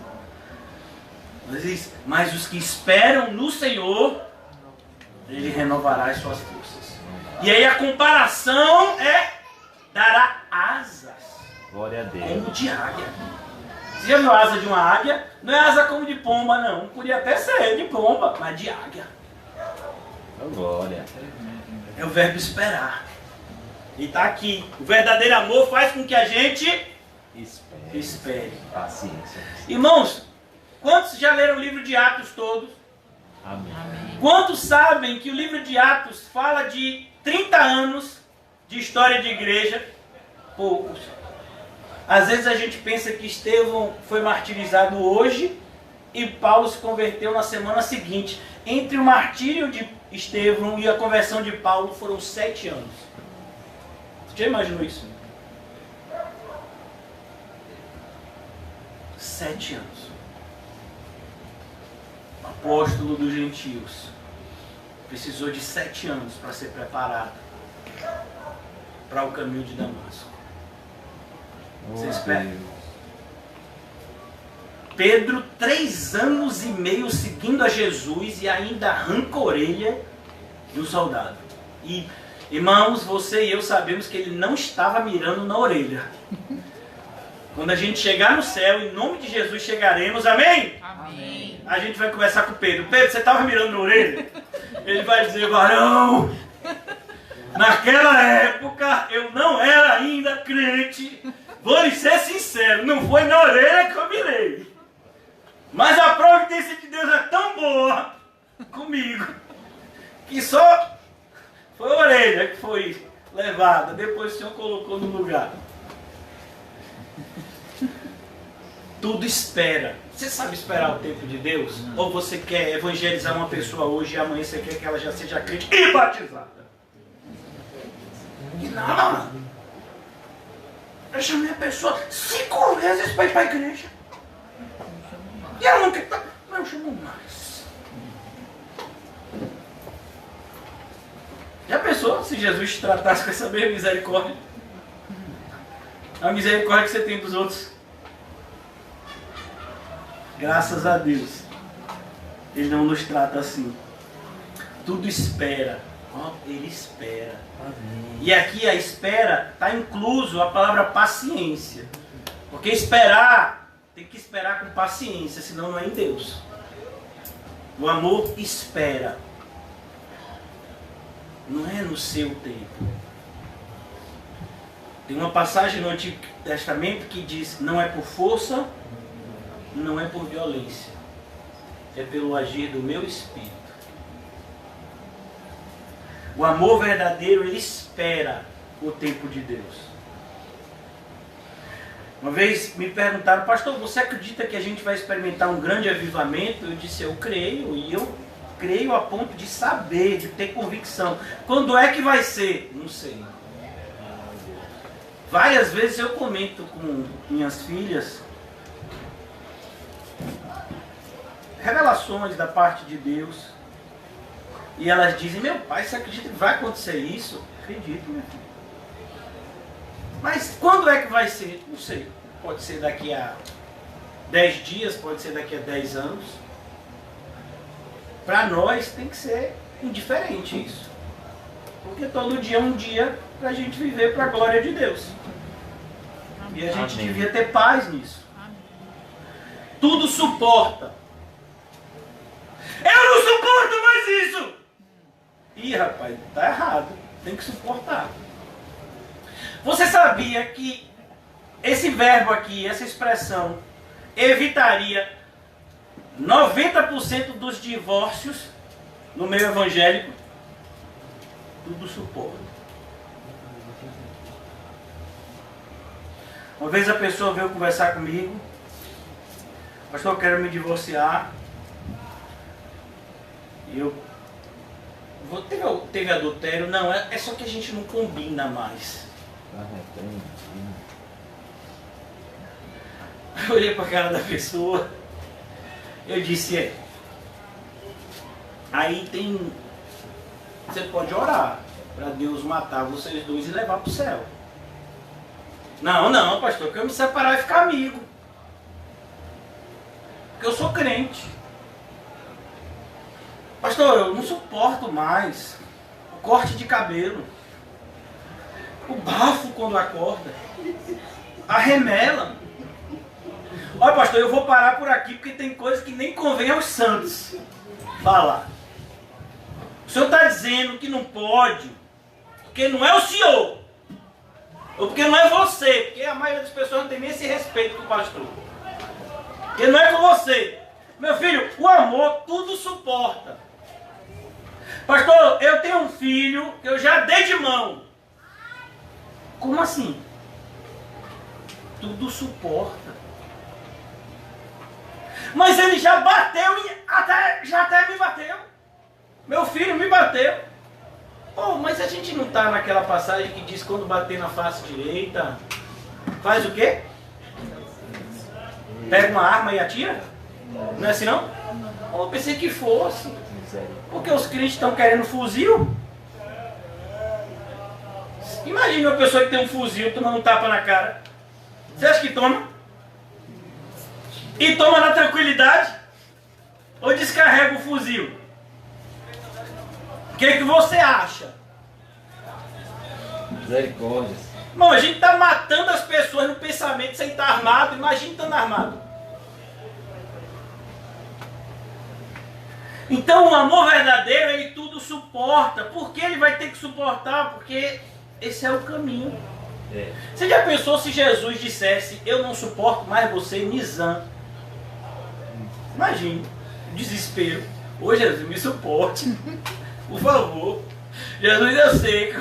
Mas os que esperam no Senhor, Ele renovará as suas forças. E aí a comparação é dará asas. Glória a Deus. Como de águia. Você já viu a asa de uma águia? Não é asa como de pomba, não. Podia até ser de pomba, mas de águia. Glória. É o verbo esperar. E está aqui. O verdadeiro amor faz com que a gente espere. Paciência. Irmãos, quantos já leram o livro de Atos todos? Amém. Quantos sabem que o livro de Atos fala de 30 anos de história de igreja? Poucos. Às vezes a gente pensa que Estevão foi martirizado hoje e Paulo se converteu na semana seguinte. Entre o martírio de Estevão e a conversão de Paulo foram 7 anos. Você já imaginou isso? 7 anos. Apóstolo dos gentios. Precisou de 7 anos para ser preparado para o caminho de Damasco. Você espera? Pedro, 3 anos e meio seguindo a Jesus e ainda arranca a orelha do soldado. E, irmãos, você e eu sabemos que ele não estava mirando na orelha. Quando a gente chegar no céu, em nome de Jesus chegaremos, amém? Amém. A gente vai conversar com Pedro. Pedro, você estava mirando na orelha? Ele vai dizer, varão, naquela época eu não era ainda crente. Vou lhe ser sincero, não foi na orelha que eu mirei. Mas a providência de Deus é tão boa comigo que só foi a orelha que foi levada. Depois o Senhor colocou no lugar. Tudo espera. Você sabe esperar o tempo de Deus? Ou você quer evangelizar uma pessoa hoje e amanhã você quer que ela já seja crente e batizada? Não. Eu chamei a pessoa 5 vezes para ir para a igreja. E ela não quer. Mas eu chamo mais. Já pensou se Jesus te tratasse com essa mesma misericórdia? A misericórdia que você tem dos outros. Graças a Deus. Ele não nos trata assim. Tudo espera. Ele espera. Amém. E aqui a espera está incluso a palavra paciência. Porque esperar, tem que esperar com paciência, senão não é em Deus. O amor espera. Não é no seu tempo. Tem uma passagem no Antigo Testamento que diz, não é por força, não é por violência. É pelo agir do meu Espírito. O amor verdadeiro, ele espera o tempo de Deus. Uma vez me perguntaram, pastor, você acredita que a gente vai experimentar um grande avivamento? Eu disse, eu creio, e eu creio a ponto de saber, de ter convicção. Quando é que vai ser? Não sei. Várias vezes eu comento com minhas filhas revelações da parte de Deus. E elas dizem, meu pai, você acredita que vai acontecer isso? Acredito, minha filha. Mas quando é que vai ser? Não sei. Pode ser daqui a 10 dias, pode ser daqui a 10 anos. Para nós tem que ser indiferente isso. Porque todo dia é um dia para a gente viver para a glória de Deus. E a gente devia ter paz nisso. Tudo suporta. Eu não suporto mais isso! Ih, rapaz, tá errado. Tem que suportar. Você sabia que esse verbo aqui, essa expressão, evitaria 90% dos divórcios no meio evangélico? Tudo suporta. Uma vez a pessoa veio conversar comigo. Pastor, eu quero me divorciar. E eu... Teve adultério? Não, é só que a gente não combina mais. Eu olhei para a cara da pessoa. Eu disse, aí tem... Você pode orar para Deus matar vocês dois e levar para o céu. Não, pastor, eu quero me separar e ficar amigo. Porque eu sou crente. Pastor, eu não suporto mais o corte de cabelo, o bafo quando acorda, a remela. Olha, pastor, eu vou parar por aqui porque tem coisas que nem convém aos santos falar. O senhor está dizendo que não pode, porque não é o senhor, ou porque não é você, porque a maioria das pessoas não tem nem esse respeito com o pastor. Porque não é com você. Meu filho, o amor tudo suporta. Pastor, eu tenho um filho que eu já dei de mão. Como assim? Tudo suporta. Mas ele já bateu e já até me bateu. Meu filho me bateu. Oh, mas a gente não está naquela passagem que diz quando bater na face direita, faz o quê? Pega uma arma e atira? Não é assim não? Oh, eu pensei que fosse. Porque os crentes estão querendo fuzil. Imagina uma pessoa que tem um fuzil tomando um tapa na cara. Você acha que toma? E toma na tranquilidade? Ou descarrega o fuzil? O que você acha? Misericórdia. Bom, a gente está matando as pessoas no pensamento sem estar armado. Imagina estando armado. Então o amor verdadeiro, ele tudo suporta. Por que ele vai ter que suportar? Porque esse é o caminho. Você já pensou se Jesus dissesse, eu não suporto mais você, Nizam? Imagine, desespero. Ô Jesus, me suporte. Por favor. Jesus, eu sei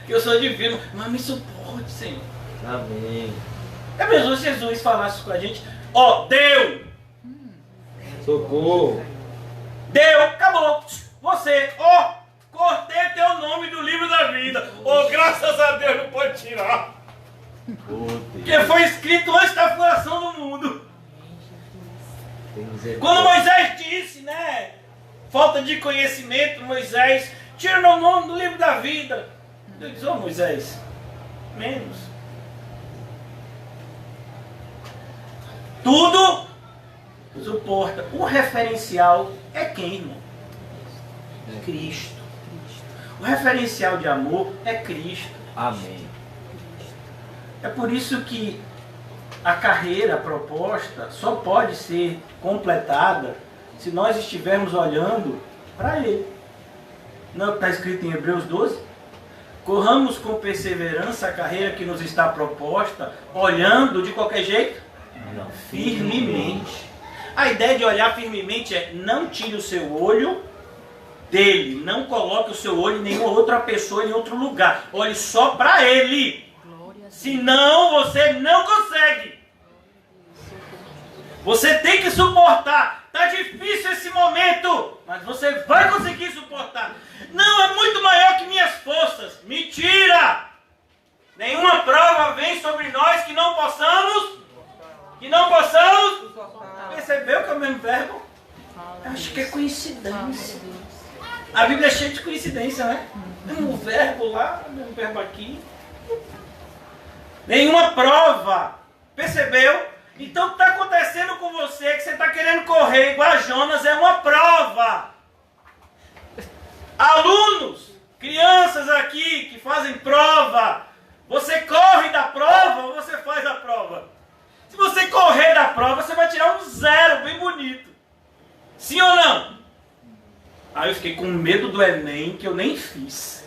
que eu sou divino, mas me suporte, Senhor. Amém. É mesmo se Jesus falasse com a gente, deu. Socorro. Deu, acabou. Você, cortei teu nome do livro da vida. Graças a Deus, não pode tirar. Porque foi escrito antes da fundação do mundo. Quando Moisés disse, né? Falta de conhecimento, Moisés, tira meu nome do livro da vida. Deus disse, Moisés, menos. Tudo suporta. O referencial é quem, irmão? Cristo. O referencial de amor é Cristo. Amém. É por isso que a carreira proposta só pode ser completada se nós estivermos olhando para Ele. Não é o que está escrito em Hebreus 12? Corramos com perseverança a carreira que nos está proposta, olhando de qualquer jeito? Não. Firmemente. A ideia de olhar firmemente é não tire o seu olho dele, não coloque o seu olho em nenhuma outra pessoa, em outro lugar. Olhe só para Ele. Senão você não consegue. Você tem que suportar. Está difícil esse momento, mas você vai conseguir suportar. Não, é muito maior que minhas forças. Mentira! Nenhuma prova vem sobre nós que não possamos. Percebeu que é o mesmo verbo? Eu acho que é coincidência. A Bíblia é cheia de coincidência, né? Um verbo lá, um verbo aqui. Nenhuma prova. Percebeu? Então o que está acontecendo com você, que você está querendo correr igual a Jonas, é uma prova. Alunos, crianças aqui que fazem prova, você corre da prova ou você faz a prova? Se você correr da prova, você vai tirar um 0 bem bonito. Sim ou não? Aí eu fiquei com medo do Enem, que eu nem fiz.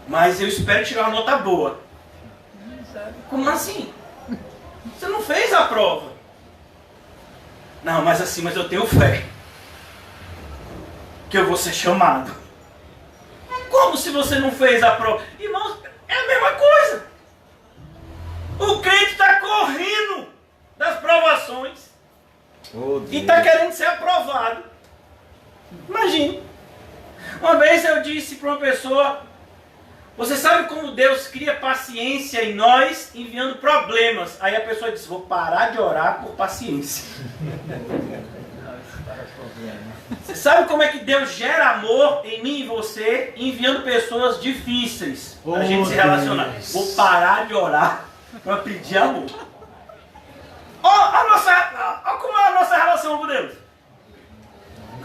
Mas eu espero tirar uma nota boa. Como assim? Você não fez a prova. Não, mas eu tenho fé. Que eu vou ser chamado. Como se você não fez a prova? Irmãos, é a mesma coisa. O crente está correndo das e está querendo ser aprovado. Imagine. Uma vez eu disse para uma pessoa: você sabe como Deus cria paciência em nós enviando problemas? Aí a pessoa disse: vou parar de orar por paciência. Você sabe como é que Deus gera amor em mim e você enviando pessoas difíceis para a gente se relacionar? Vou parar de orar para pedir amor. Olha como é a nossa relação com Deus.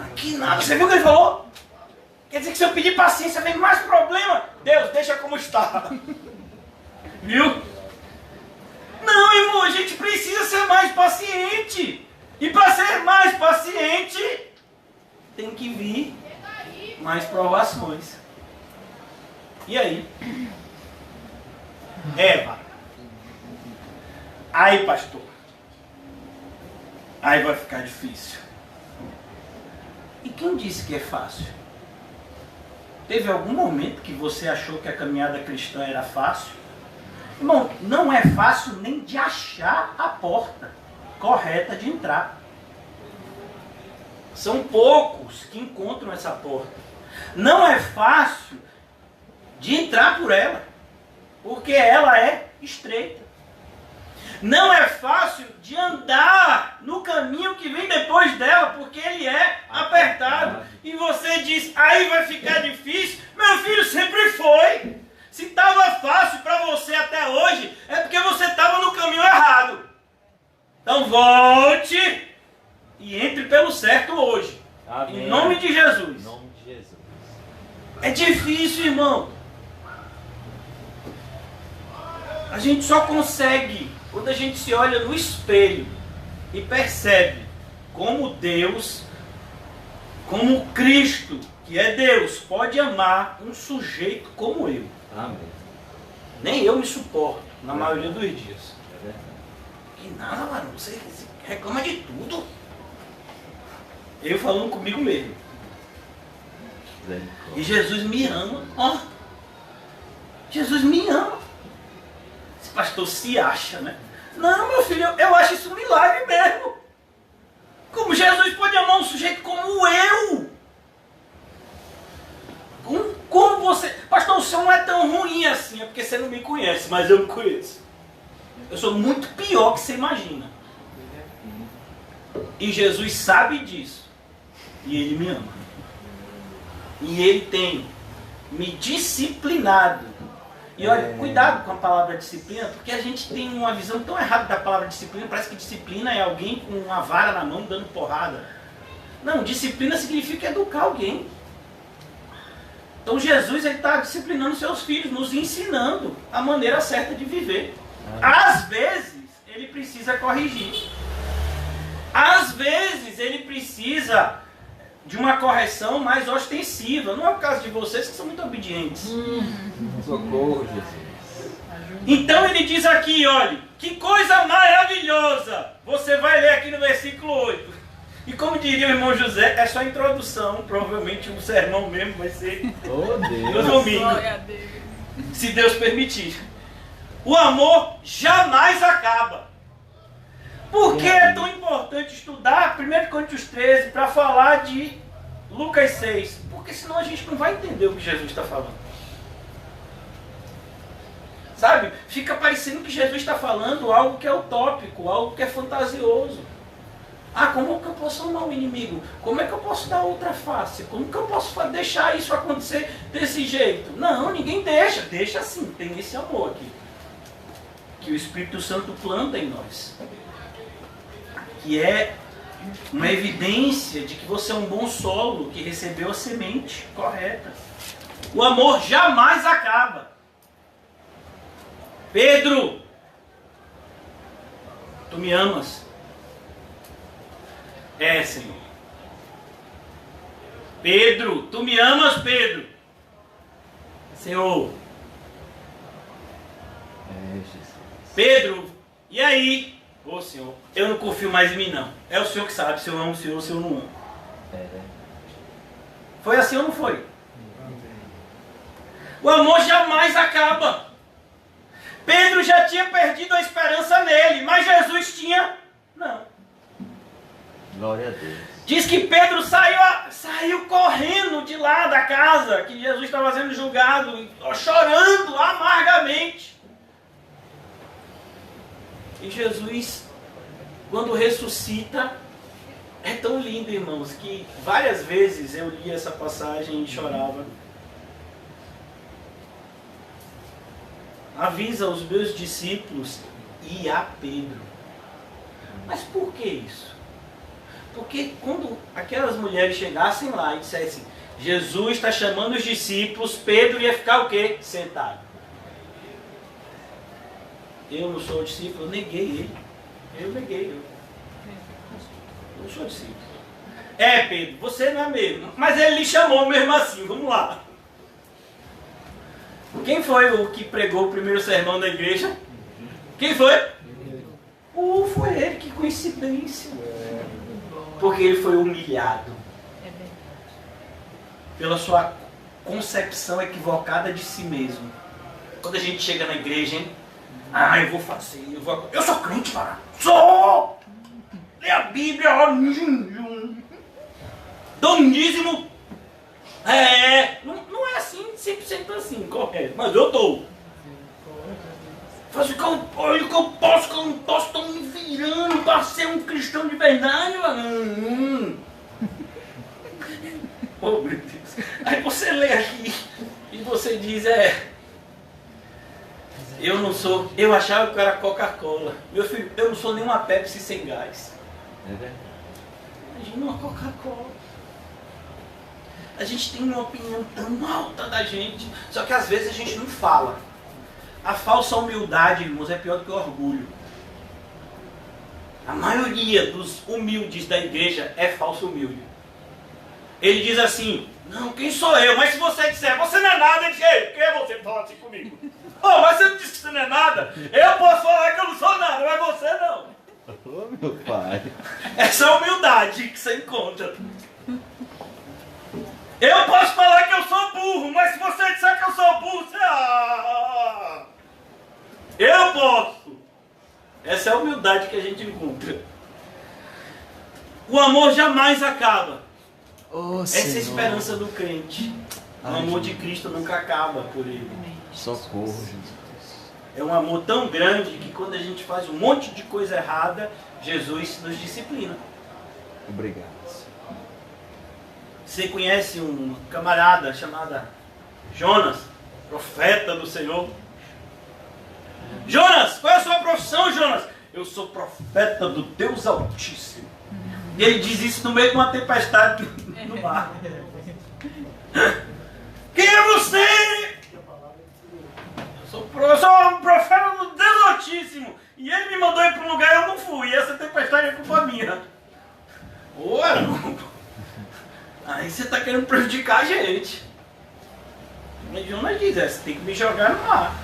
Aqui nada. Você viu o que ele falou? Quer dizer que se eu pedir paciência vem mais problema. Deus, deixa como está. Viu? Não, irmão, a gente precisa ser mais paciente. E para ser mais paciente, tem que vir mais provações. E aí? Eva. Aí, pastor. Aí vai ficar difícil. E quem disse que é fácil? Teve algum momento que você achou que a caminhada cristã era fácil? Irmão, não é fácil nem de achar a porta correta de entrar. São poucos que encontram essa porta. Não é fácil de entrar por ela, porque ela é estreita. Não é fácil de andar no caminho que vem depois dela, porque ele é apertado. E você diz: aí vai ficar difícil. Meu filho, sempre foi. Se estava fácil para você até hoje, é porque você estava no caminho errado. Então volte e entre pelo certo hoje. Amém. Em nome de Jesus. Em nome de Jesus. É difícil, irmão. A gente só consegue quando a gente se olha no espelho e percebe como Deus, como Cristo, que é Deus, pode amar um sujeito como eu. Amém. Nem eu me suporto, na maioria dos dias. É verdade. Que nada, mano, você reclama de tudo. Eu falando comigo mesmo. E Jesus me ama. Ó, Jesus me ama. Esse pastor se acha, né? Não, meu filho, eu acho isso um milagre mesmo. Como Jesus pode amar um sujeito como eu? Como você... Pastor, o senhor não é tão ruim assim. É porque você não me conhece, mas eu me conheço. Eu sou muito pior que você imagina. E Jesus sabe disso. E Ele me ama. E Ele tem me disciplinado. E olha, cuidado com a palavra disciplina, porque a gente tem uma visão tão errada da palavra disciplina. Parece que disciplina é alguém com uma vara na mão dando porrada. Não, disciplina significa educar alguém. Então Jesus está disciplinando seus filhos, nos ensinando a maneira certa de viver. Às vezes, Ele precisa corrigir. Às vezes, Ele precisa de uma correção mais ostensiva. Não é o caso de vocês que são muito obedientes. Socorro, Jesus. Então ele diz aqui, olha, que coisa maravilhosa. Você vai ler aqui no versículo 8. E como diria o irmão José, é só a introdução. Provavelmente o sermão mesmo vai ser no domingo. Se Deus permitir. O amor jamais acaba. Por que é tão importante estudar 1 Coríntios 13 para falar de Lucas 6? Porque senão a gente não vai entender o que Jesus está falando. Sabe? Fica parecendo que Jesus está falando algo que é utópico, algo que é fantasioso. Ah, como que eu posso amar o inimigo? Como é que eu posso dar outra face? Como que eu posso deixar isso acontecer desse jeito? Não, ninguém deixa. Deixa assim, tem esse amor aqui. Que o Espírito Santo planta em nós. Que é uma evidência de que você é um bom solo, que recebeu a semente correta. O amor jamais acaba. Pedro, tu me amas? É, Senhor. Pedro, tu me amas, Pedro? Senhor. É, Jesus. Pedro, e aí? Ô Senhor, eu não confio mais em mim não. É o Senhor que sabe se eu amo o Senhor ou se eu não amo. Foi assim ou não foi? O amor jamais acaba. Pedro já tinha perdido a esperança nele, mas Jesus tinha... Não. Glória a Deus. Diz que Pedro saiu correndo de lá da casa que Jesus estava sendo julgado, chorando amargamente. E Jesus, quando ressuscita, é tão lindo, irmãos, que várias vezes eu li essa passagem e chorava. Avisa os meus discípulos e a Pedro. Mas por que isso? Porque quando aquelas mulheres chegassem lá e dissessem, Jesus está chamando os discípulos, Pedro ia ficar o quê? Sentado. Eu não sou discípulo, eu neguei ele. Eu neguei. Eu não sou discípulo. É, Pedro, você não é mesmo. Mas ele lhe chamou mesmo assim, vamos lá. Quem foi o que pregou o primeiro sermão da igreja? Quem foi? Foi ele, que coincidência. Porque ele foi humilhado pela sua concepção equivocada de si mesmo. Quando a gente chega na igreja, hein? Eu vou fazer, eu sou crente, cara. Sou! Lê a Bíblia, ó. Dou um dízimo. Não é assim, 100% assim, correto. Mas eu dou. Faço o que eu posso, o que eu não posso, estou me virando para ser um cristão de verdade. Oh, meu Deus. Aí você lê aqui e você diz, eu achava que eu era Coca-Cola. Meu filho, eu não sou nenhuma Pepsi sem gás. Imagina uma Coca-Cola. A gente tem uma opinião tão alta da gente, só que às vezes a gente não fala. A falsa humildade, irmãos, é pior do que o orgulho. A maioria dos humildes da igreja é falso humilde. Ele diz assim, não, quem sou eu? Mas se você disser, você não é nada, ele diz, ei, quem é você falar assim comigo? Mas você não disse que você não é nada? Eu posso falar que eu não sou nada, mas você não. Meu pai. Essa é a humildade que você encontra. Eu posso falar que eu sou burro, mas se você disser que eu sou burro, você... Eu posso. Essa é a humildade que a gente encontra. O amor jamais acaba. Essa é a esperança do crente. O amor de Cristo nunca acaba por ele. Socorro, Jesus. É um amor tão grande que quando a gente faz um monte de coisa errada, Jesus nos disciplina. Obrigado. Você conhece um camarada chamado Jonas, profeta do Senhor? Jonas, qual é a sua profissão, Jonas? Eu sou profeta do Deus Altíssimo. E ele diz isso no meio de uma tempestade no mar. Quem é você? Eu sou um profeta do Deus Altíssimo. E ele me mandou ir para um lugar e eu não fui. E essa tempestade é culpa minha. Aí você está querendo prejudicar a gente. Mas Jonas diz, você tem que me jogar no mar.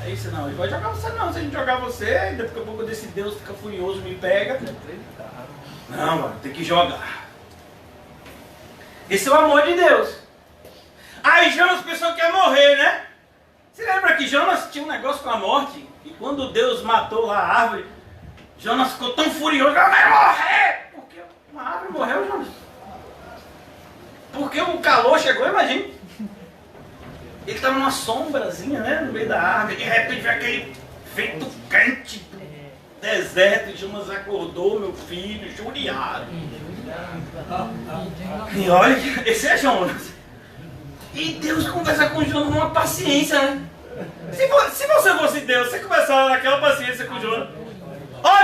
Aí você, não, ele vai jogar você não. Se a gente jogar você, aí daqui a pouco desse Deus fica furioso, me pega. Não, mano, tem que jogar. Esse é o amor de Deus. Aí Jonas pensou que ia morrer, né? Você lembra que Jonas tinha um negócio com a morte? E quando Deus matou lá a árvore, Jonas ficou tão furioso, eu vai morrer! Porque uma árvore morreu, Jonas. Porque o calor chegou, imagina. Ele estava numa sombrazinha, né, no meio da árvore. De repente veio aquele vento quente do deserto. E Jonas acordou, meu filho, judiado. E olha, esse é Jonas. E Deus conversa com Jonas numa paciência, né? Se você fosse Deus, você começava naquela paciência com Jonas.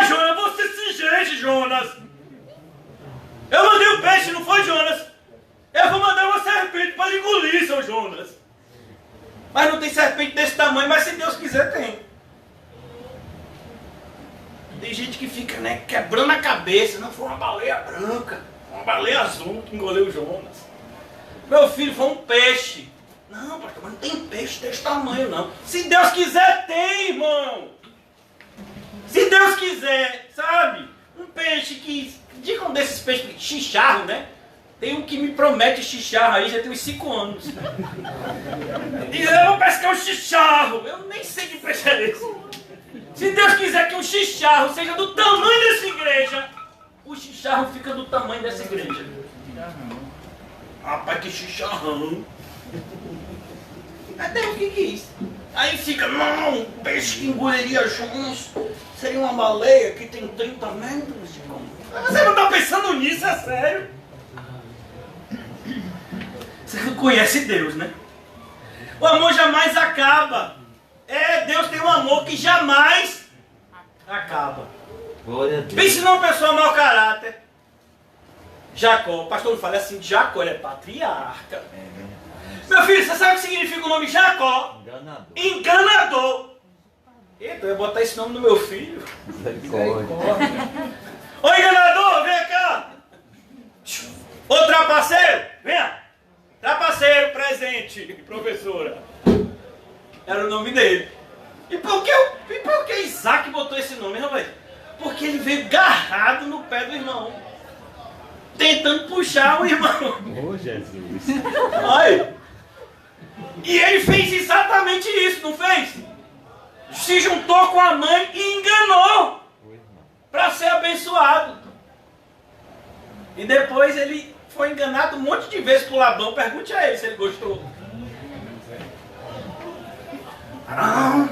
Jonas, você se gente, Jonas. Eu mandei o peixe, não foi, Jonas? Eu vou mandar uma serpente para lhe engolir, seu Jonas. Mas não tem serpente desse tamanho, mas se Deus quiser, tem. Tem gente que fica, né, quebrando a cabeça. Não, foi uma baleia branca, uma baleia azul que engoliu Jonas. Meu filho, foi um peixe. Não, pastor, mas não tem peixe desse tamanho, não. Se Deus quiser, tem, irmão. Se Deus quiser, sabe? Um peixe que... Diga um desses peixes, chicharro, né? Tem um que me promete chicharro aí, já tem uns 5 anos. E eu vou pescar um chicharro. Eu nem sei que peixe é esse. Se Deus quiser que um chicharro seja do tamanho dessa igreja, o chicharrão fica do tamanho dessa igreja. Rapaz, que chicharrão. Até o que é isso? Aí fica, não, um peixe que engoliria Jones seria uma baleia que tem 30 metros de comprimento. Você não está pensando nisso, é sério? Você não conhece Deus, né? O amor jamais acaba. Deus tem um amor que jamais acaba. Glória a Deus. Pense numa pessoa mau caráter. Jacó, o pastor não fala assim de Jacó, ele é patriarca. Meu filho, você sabe o que significa o nome Jacó? Enganador. Enganador. Eita, eu ia botar esse nome no meu filho. Misericórdia. Ô enganador, vem cá. Ô trapaceiro, venha. Trapaceiro presente, professora. Era o nome dele. E por que Isaac botou esse nome, rapaz? Porque ele veio garrado no pé do irmão. Tentando puxar o irmão. Oh, Jesus. Ai. E ele fez exatamente isso, não fez? Se juntou com a mãe e enganou para ser abençoado. E depois ele foi enganado um monte de vezes por Labão. Pergunte a ele se ele gostou. Não,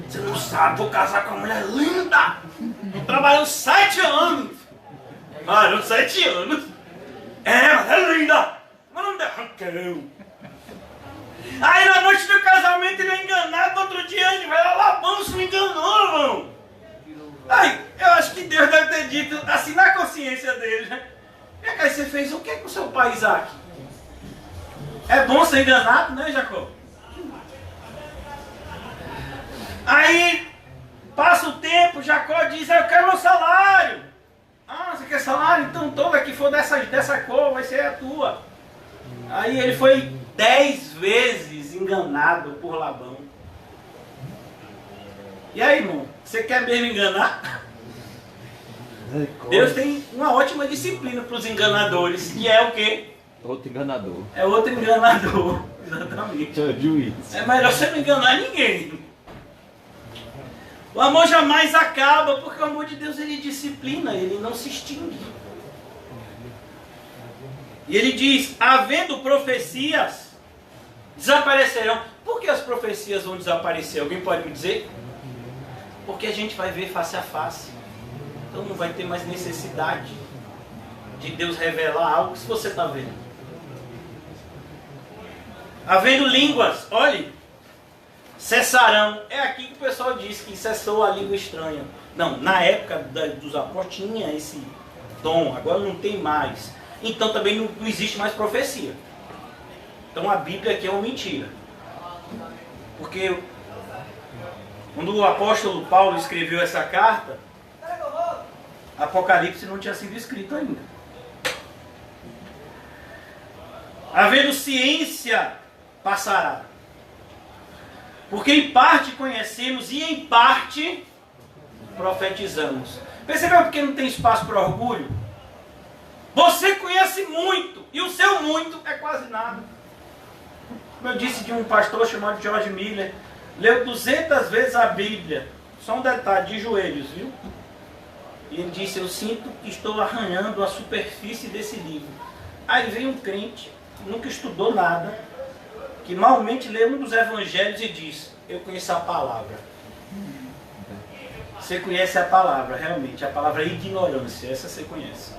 você não sabe, vou casar com uma mulher linda. Estou trabalhando 7 anos. Caramba, 7 anos. Mas é linda. Mas não derranqueu. Aí na noite do casamento ele é enganado, no outro dia ele vai lá, Labão se me enganou, irmão. Aí, eu acho que Deus deve ter dito assim na consciência dele, né? E aí você fez o que com seu pai Isaac? É bom ser enganado, né, Jacó? Aí, passa o tempo, Jacó diz, eu quero meu salário. Ah, você quer salário? Então toda que for dessa cor vai ser a tua. Aí ele foi 10 vezes enganado por Labão. E aí, irmão, você quer mesmo enganar? Deus tem uma ótima disciplina para os enganadores, que é o quê? Outro enganador. É outro enganador, exatamente. É o juiz. É melhor você não enganar ninguém. O amor jamais acaba, porque o amor de Deus ele disciplina, ele não se extingue. E ele diz, havendo profecias, desaparecerão. Por que as profecias vão desaparecer? Alguém pode me dizer? Porque a gente vai ver face a face. Então não vai ter mais necessidade de Deus revelar algo se você está vendo. Havendo línguas, olhe, cessarão. É aqui que o pessoal diz que cessou a língua estranha. Não, na época dos apóstolos tinha esse dom, agora não tem mais. Então também não existe mais profecia. Então a Bíblia aqui é uma mentira. Porque quando o apóstolo Paulo escreveu essa carta, Apocalipse não tinha sido escrito ainda. Havendo ciência, passará. Porque em parte conhecemos e em parte profetizamos. Percebeu porque não tem espaço para orgulho? Você conhece muito e o seu muito é quase nada. Como eu disse de um pastor chamado George Miller, leu 200 vezes a Bíblia. Só um detalhe, de joelhos, viu? E ele disse, eu sinto que estou arranhando a superfície desse livro. Aí vem um crente, nunca estudou nada, que malmente lê um dos evangelhos e diz, eu conheço a palavra. Você conhece a palavra, realmente. A palavra é ignorância, essa você conhece.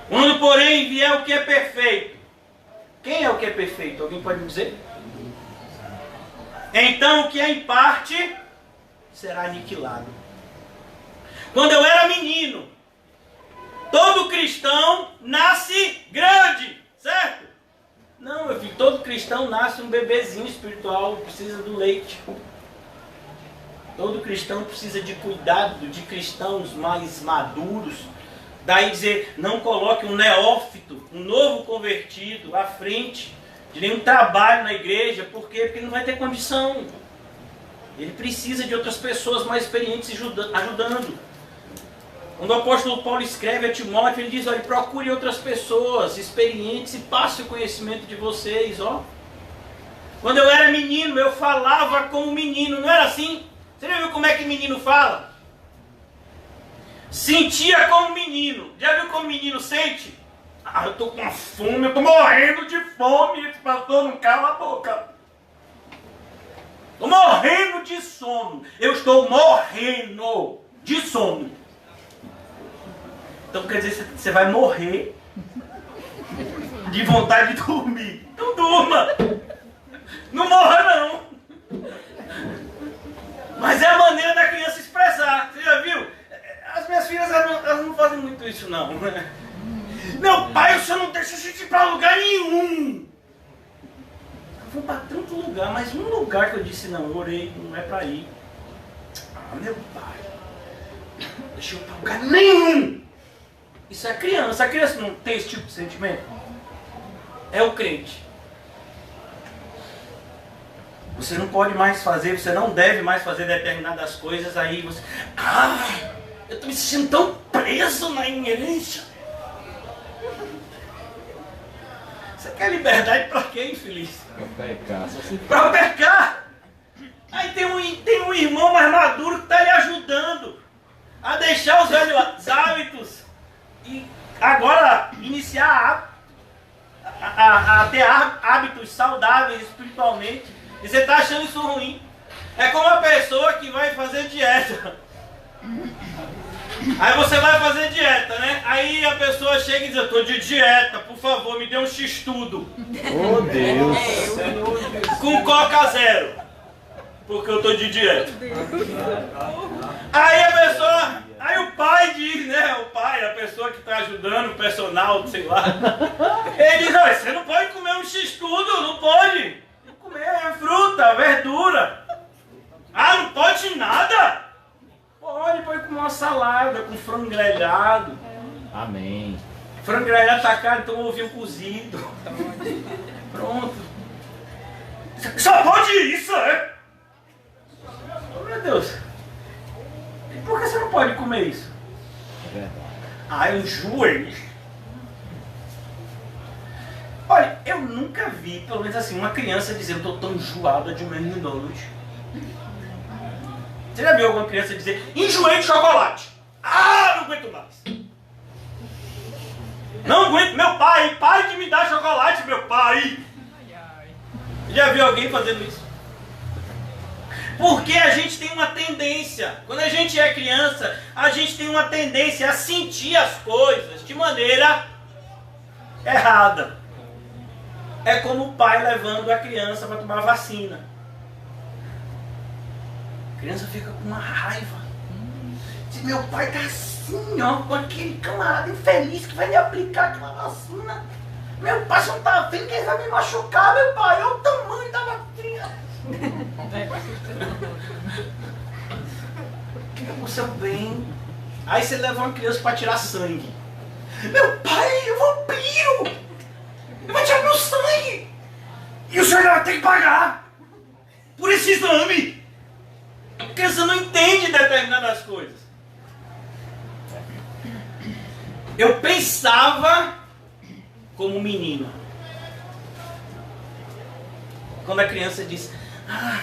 Quando, porém, vier o que é perfeito. Quem é o que é perfeito? Alguém pode me dizer? Então o que é em parte será aniquilado. Quando eu era menino, todo cristão nasce grande, certo? Não, meu filho, todo cristão nasce um bebezinho espiritual, precisa do leite. Todo cristão precisa de cuidado de cristãos mais maduros. Daí dizer, não coloque um neófito, um novo convertido à frente de nenhum trabalho na igreja. Por quê? Porque ele não vai ter condição. Ele precisa de outras pessoas mais experientes ajudando. Quando o apóstolo Paulo escreve a Timóteo, ele diz, olha, procure outras pessoas experientes e passe o conhecimento de vocês. Ó. Quando eu era menino, eu falava como menino, não era assim? Você já viu como é que menino fala? sentia como menino. Já viu como menino sente? Ah, eu tô com fome, eu tô morrendo de fome. Esse pastor não cala a boca. Tô morrendo de sono. Eu estou morrendo de sono. Então quer dizer, você vai morrer de vontade de dormir. Então durma. Não morra não. Mas é a maneira da criança expressar. Você já viu? As minhas filhas, elas não fazem muito isso não. Meu pai, o senhor não deixa a gente ir pra lugar nenhum. Eu vou pra tanto lugar, mas um lugar que eu disse não, eu orei, não é pra ir. Ah, meu pai, não deixa eu ir pra lugar nenhum. Isso é criança. A criança não tem esse tipo de sentimento. É o crente. Você não pode mais fazer, você não deve mais fazer determinadas coisas, aí você... Ah, eu estou me sentindo tão preso na igreja. Você quer liberdade para quê, infeliz? Pra pecar. Para pecar. Aí tem um irmão mais maduro que está lhe ajudando a deixar os velhos hábitos e agora iniciar a ter hábitos saudáveis espiritualmente. E você está achando isso ruim. É como a pessoa que vai fazer dieta. Aí você vai fazer dieta, né? Aí a pessoa chega e diz, eu estou de dieta, por favor, me dê um x-tudo. Oh, Deus. Com Coca Zero. Porque eu estou de dieta. Aí a pessoa... Aí o pai diz, né? O pai, a pessoa que está ajudando, o personal, sei lá. Ele diz, olha, você não pode comer um x-tudo, não pode. Comer fruta, verdura. Ah, não pode nada? Pode comer uma salada com frango grelhado. Amém. Frango grelhado tá caro, então ovinho cozido. Pronto. Só pode isso, é? Oh, meu Deus. E por que você não pode comer isso? É verdade. Ah, eu enjoei. Olha, eu nunca vi, pelo menos assim, uma criança dizendo, estou tão enjoada de McDonald's. Você já viu alguma criança dizer, enjoei de chocolate? Ah, não aguento mais. Não aguento, meu pai, pare de me dar chocolate, meu pai. Já viu alguém fazendo isso? Porque a gente tem uma tendência, quando a gente é criança, a gente tem uma tendência a sentir as coisas de maneira errada. É como o pai levando a criança para tomar vacina. A criança fica com uma raiva. Diz, meu pai tá assim, ó, com aquele camarada infeliz que vai me aplicar aquela vacina. Meu pai só tá vendo que ele vai me machucar, meu pai. Olha o tamanho da vacina. É o seu bem. Aí você leva uma criança para tirar sangue. Meu pai é um vampiro. Ele vai tirar meu sangue. E o senhor vai ter que pagar por esse exame. A criança não entende determinadas coisas. Eu pensava como menino. Quando a criança diz, ah,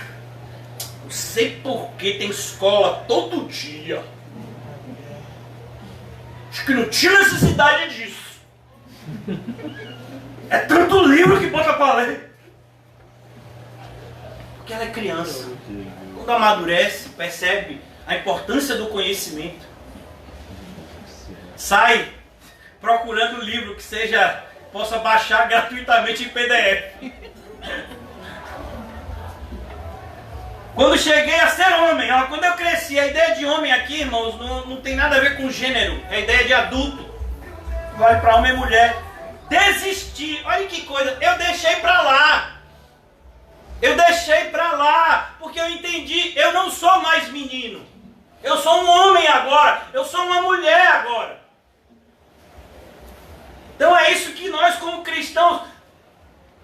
não sei por que tem escola todo dia. Acho que não tinha necessidade disso. É tanto livro que bota pra ler. Porque ela é criança. Quando amadurece, percebe a importância do conhecimento. Sai procurando livro que possa baixar gratuitamente em PDF. Quando cheguei a ser homem, ó, quando eu cresci, a ideia de homem aqui, irmãos, não tem nada a ver com gênero. É a ideia de adulto. Vale para homem e mulher. Desistir, olha que coisa, eu deixei pra lá. Eu deixei pra lá, porque eu entendi, eu não sou mais menino. Eu sou um homem agora, eu sou uma mulher agora. Então é isso que nós como cristãos,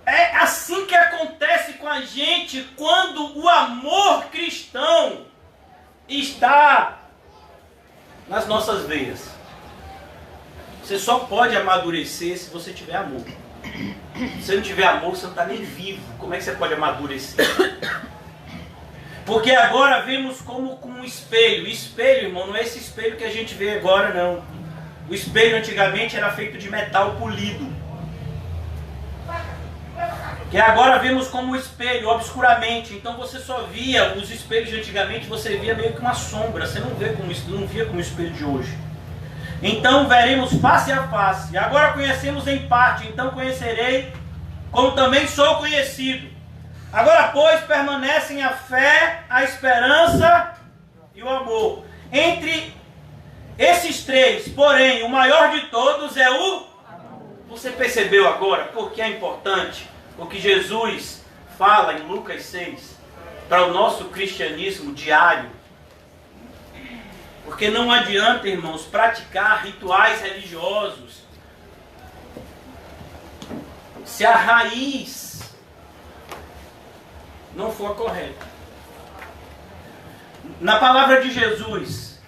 é assim que acontece com a gente quando o amor cristão está nas nossas veias. Você só pode amadurecer se você tiver amor. Se você não tiver amor, você não está nem vivo. Como é que você pode amadurecer? Porque agora vemos como com um espelho. Espelho, irmão, não é esse espelho que a gente vê agora, não. O espelho antigamente era feito de metal polido. Que agora vemos como um espelho, obscuramente. Então você só via os espelhos de antigamente, você via meio que uma sombra. Você não via como o espelho de hoje. Então veremos face a face. Agora conhecemos em parte, então conhecerei como também sou conhecido. Agora, pois, permanecem a fé, a esperança e o amor. Entre esses três, porém, o maior de todos é o amor. Você percebeu agora por que é importante o que Jesus fala em Lucas 6 para o nosso cristianismo diário? Porque não adianta, irmãos, praticar rituais religiosos se a raiz não for correta. Na palavra de Jesus,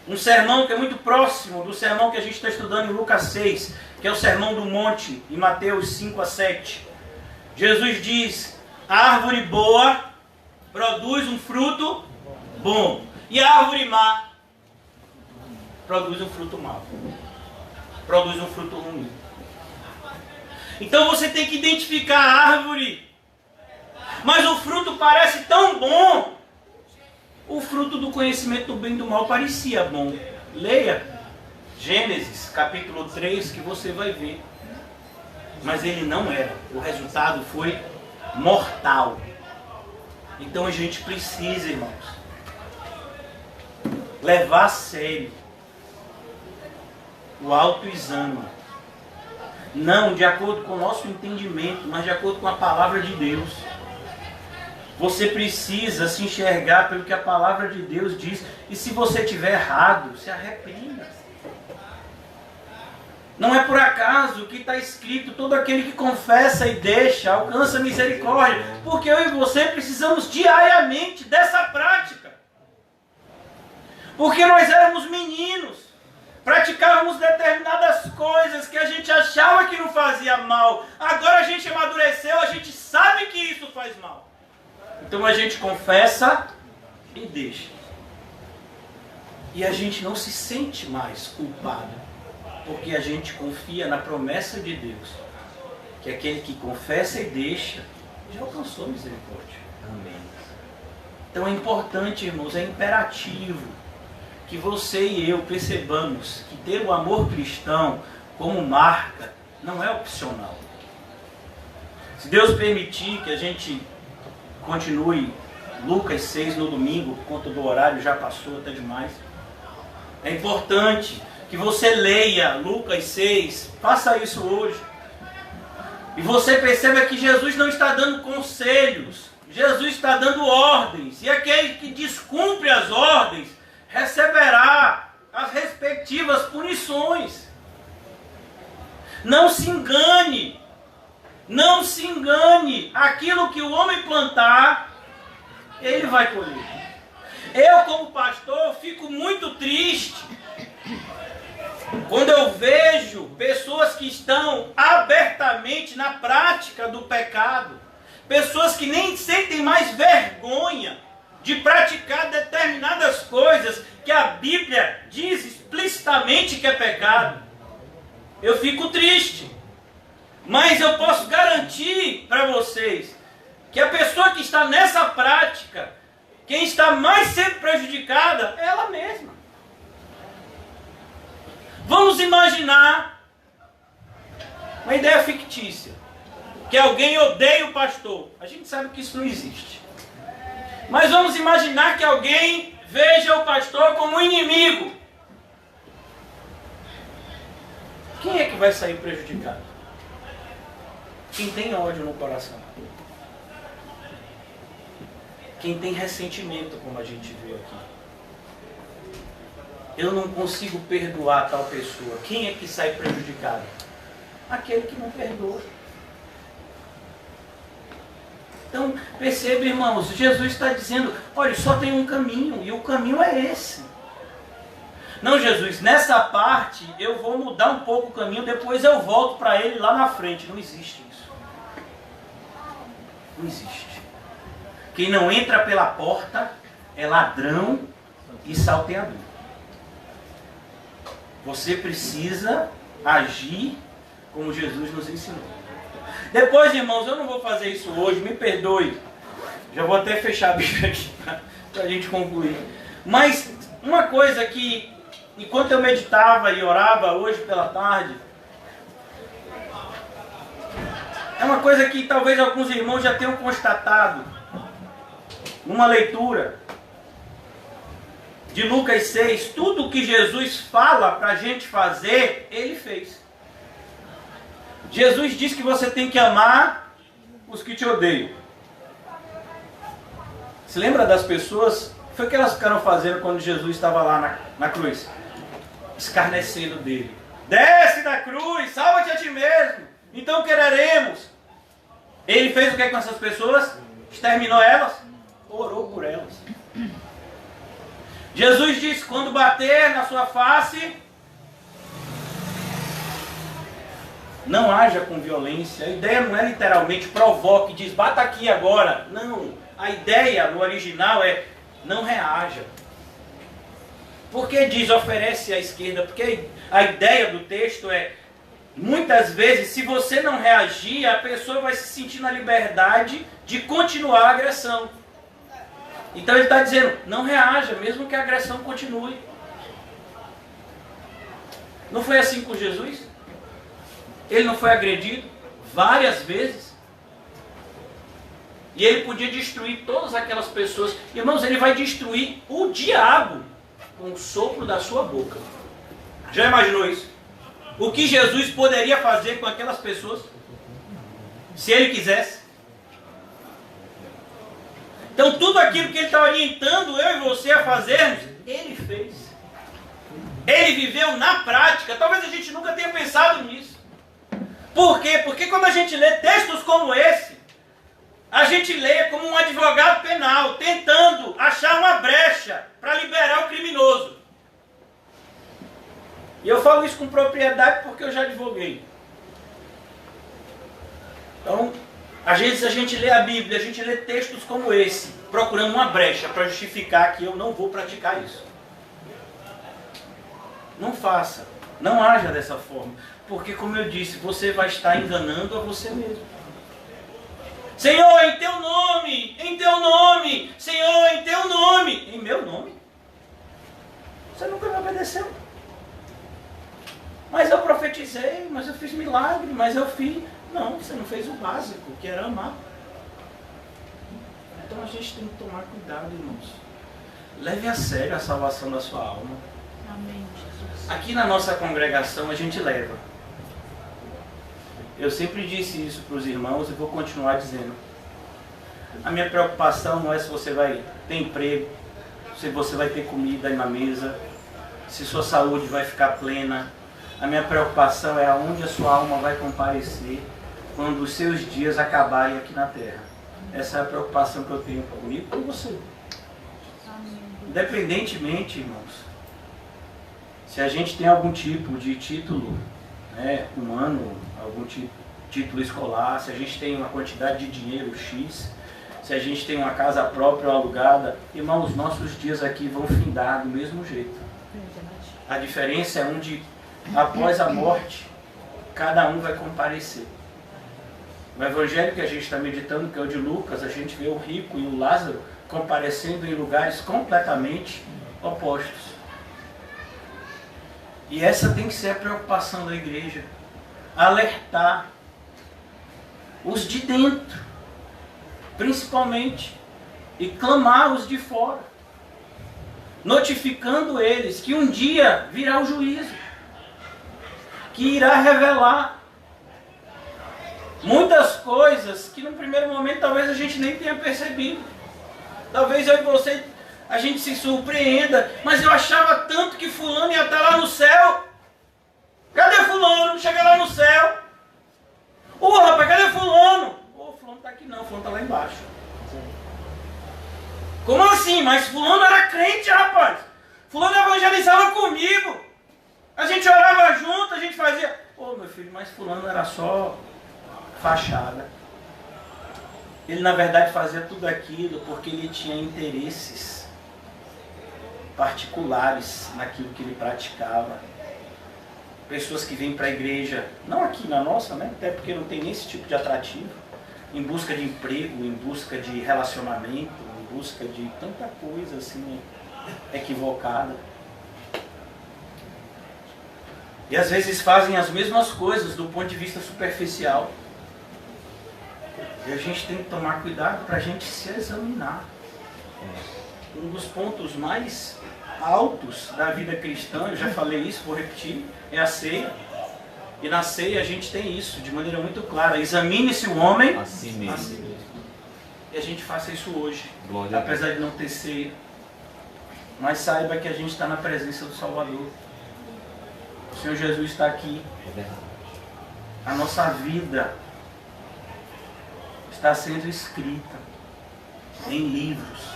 um sermão que é muito próximo do sermão que a gente está estudando em Lucas 6, que é o sermão do monte, em Mateus 5 a 7. Jesus diz: a árvore boa produz um fruto bom, e a árvore má produz um fruto mau, produz um fruto ruim. Então você tem que identificar a árvore. Mas o fruto parece tão bom. O fruto do conhecimento do bem e do mal parecia bom. Leia Gênesis capítulo 3 que você vai ver. Mas ele não era. O resultado foi mortal. Então a gente precisa, irmãos, levar a sério o autoexame. Não de acordo com o nosso entendimento, mas de acordo com a palavra de Deus. Você precisa se enxergar pelo que a palavra de Deus diz. E se você estiver errado, se arrependa. Não é por acaso que está escrito: todo aquele que confessa e deixa, alcança misericórdia. Porque eu e você precisamos diariamente dessa prática. Porque nós éramos meninos, praticávamos determinadas coisas que a gente achava que não fazia mal. Agora a gente amadureceu, a gente sabe que isso faz mal. Então a gente confessa e deixa. E a gente não se sente mais culpado, porque a gente confia na promessa de Deus, que aquele que confessa e deixa já alcançou misericórdia. Amém. Então é importante, irmãos, é imperativo que você e eu percebamos que ter o amor cristão como marca não é opcional. Se Deus permitir que a gente continue Lucas 6 no domingo, por conta do horário, já passou até demais. É importante que você leia Lucas 6, faça isso hoje. E você perceba que Jesus não está dando conselhos, Jesus está dando ordens. E aquele que descumpre as ordens receberá as respectivas punições. Não se engane. Não se engane. Aquilo que o homem plantar, ele vai colher. Eu, como pastor, fico muito triste quando eu vejo pessoas que estão abertamente na prática do pecado. Pessoas que nem sentem mais vergonha de praticar determinadas coisas que a Bíblia diz explicitamente que é pecado. Eu fico triste. Mas eu posso garantir para vocês que a pessoa que está nessa prática, quem está mais sendo prejudicada é ela mesma. Vamos imaginar uma ideia fictícia, que alguém odeia o pastor. A gente sabe que isso não existe. Mas vamos imaginar que alguém veja o pastor como um inimigo. Quem é que vai sair prejudicado? Quem tem ódio no coração. Quem tem ressentimento, como a gente viu aqui. Eu não consigo perdoar tal pessoa. Quem é que sai prejudicado? Aquele que não perdoa. Então, perceba, irmãos, Jesus está dizendo: olha, só tem um caminho, e o caminho é esse. Não, Jesus, nessa parte eu vou mudar um pouco o caminho, depois eu volto para ele lá na frente. Não existe isso. Não existe. Quem não entra pela porta é ladrão e salteador. Você precisa agir como Jesus nos ensinou. Depois, irmãos, eu não vou fazer isso hoje, me perdoe. Já vou até fechar a Bíblia aqui para a gente concluir. Mas uma coisa que, enquanto eu meditava e orava hoje pela tarde, é uma coisa que talvez alguns irmãos já tenham constatado. Numa leitura de Lucas 6, tudo que Jesus fala para a gente fazer, Ele fez. Jesus diz que você tem que amar os que te odeiam. Se lembra das pessoas? Foi o que elas ficaram fazendo quando Jesus estava lá na cruz? Escarnecendo dele. Desce da cruz, salva-te a ti mesmo. Então quereremos. Ele fez o que com essas pessoas? Exterminou elas? Orou por elas. Jesus disse, quando bater na sua face, não haja com violência. A ideia não é literalmente provoque, diz, bata aqui agora. Não, a ideia no original é, não reaja. Por que diz, oferece à esquerda? Porque a ideia do texto é, muitas vezes, se você não reagir, a pessoa vai se sentir na liberdade de continuar a agressão. Então ele está dizendo, não reaja, mesmo que a agressão continue. Não foi assim com Jesus? Ele não foi agredido várias vezes? E ele podia destruir todas aquelas pessoas. Irmãos, ele vai destruir o diabo com o sopro da sua boca. Já imaginou isso? O que Jesus poderia fazer com aquelas pessoas? Se ele quisesse? Então tudo aquilo que ele está orientando eu e você a fazermos, ele fez. Ele viveu na prática. Talvez a gente nunca tenha pensado nisso. Por quê? Porque quando a gente lê textos como esse, a gente lê como um advogado penal, tentando achar uma brecha para liberar o criminoso. E eu falo isso com propriedade porque eu já advoguei. Então, às vezes a gente lê a Bíblia, a gente lê textos como esse, procurando uma brecha para justificar que eu não vou praticar isso. Não faça, não haja dessa forma, porque como eu disse, você vai estar enganando a você mesmo. Senhor, em teu nome, Senhor, em teu nome, em meu nome? Você nunca me obedeceu. Mas eu profetizei, mas eu fiz milagre, mas eu fiz... Não, você não fez o básico, que era amar. Então a gente tem que tomar cuidado, irmãos. Leve a sério a salvação da sua alma. Amém, Jesus. Aqui na nossa congregação a gente leva. Eu sempre disse isso para os irmãos e vou continuar dizendo. A minha preocupação não é se você vai ter emprego, se você vai ter comida aí na mesa, se sua saúde vai ficar plena. A minha preocupação é aonde a sua alma vai comparecer quando os seus dias acabarem aqui na terra. Essa é a preocupação que eu tenho comigo e com você. Independentemente, irmãos, se a gente tem algum tipo de título, né, humano, algum título escolar, se a gente tem uma quantidade de dinheiro X, se a gente tem uma casa própria ou alugada, irmãos, nossos dias aqui vão findar do mesmo jeito. A diferença é onde, após a morte, cada um vai comparecer. No evangelho que a gente está meditando, que é o de Lucas, a gente vê o rico e o Lázaro comparecendo em lugares completamente opostos. E essa tem que ser a preocupação da igreja. Alertar os de dentro, principalmente, e clamar os de fora, notificando eles que um dia virá o juízo, que irá revelar muitas coisas que no primeiro momento talvez a gente nem tenha percebido. Talvez eu e você, a gente se surpreenda, mas eu achava tanto que fulano ia estar lá no céu. Cadê fulano? Chega lá no céu. Ô rapaz, cadê fulano? Ô, fulano está aqui não, fulano está lá embaixo. Como assim? Mas fulano era crente, rapaz. Fulano evangelizava comigo. A gente orava junto, a gente fazia... Ô meu filho, mas fulano era só fachada. Ele na verdade fazia tudo aquilo porque ele tinha interesses particulares naquilo que ele praticava. Pessoas que vêm para a igreja, não aqui na nossa, né? Até porque não tem nem esse tipo de atrativo, em busca de emprego, em busca de relacionamento, em busca de tanta coisa assim equivocada. E às vezes fazem as mesmas coisas do ponto de vista superficial. E a gente tem que tomar cuidado para a gente se examinar. Um dos pontos mais altos da vida cristã, eu já falei isso, vou repetir, é a ceia. E na ceia a gente tem isso de maneira muito clara. Examine-se o homem a si mesmo. a si mesmo. E a gente faça isso hoje, Glória a Deus. apesar de não ter ceia. Mas saiba que a gente está na presença do Salvador. O Senhor Jesus está aqui. É verdade. A nossa vida está sendo escrita em livros.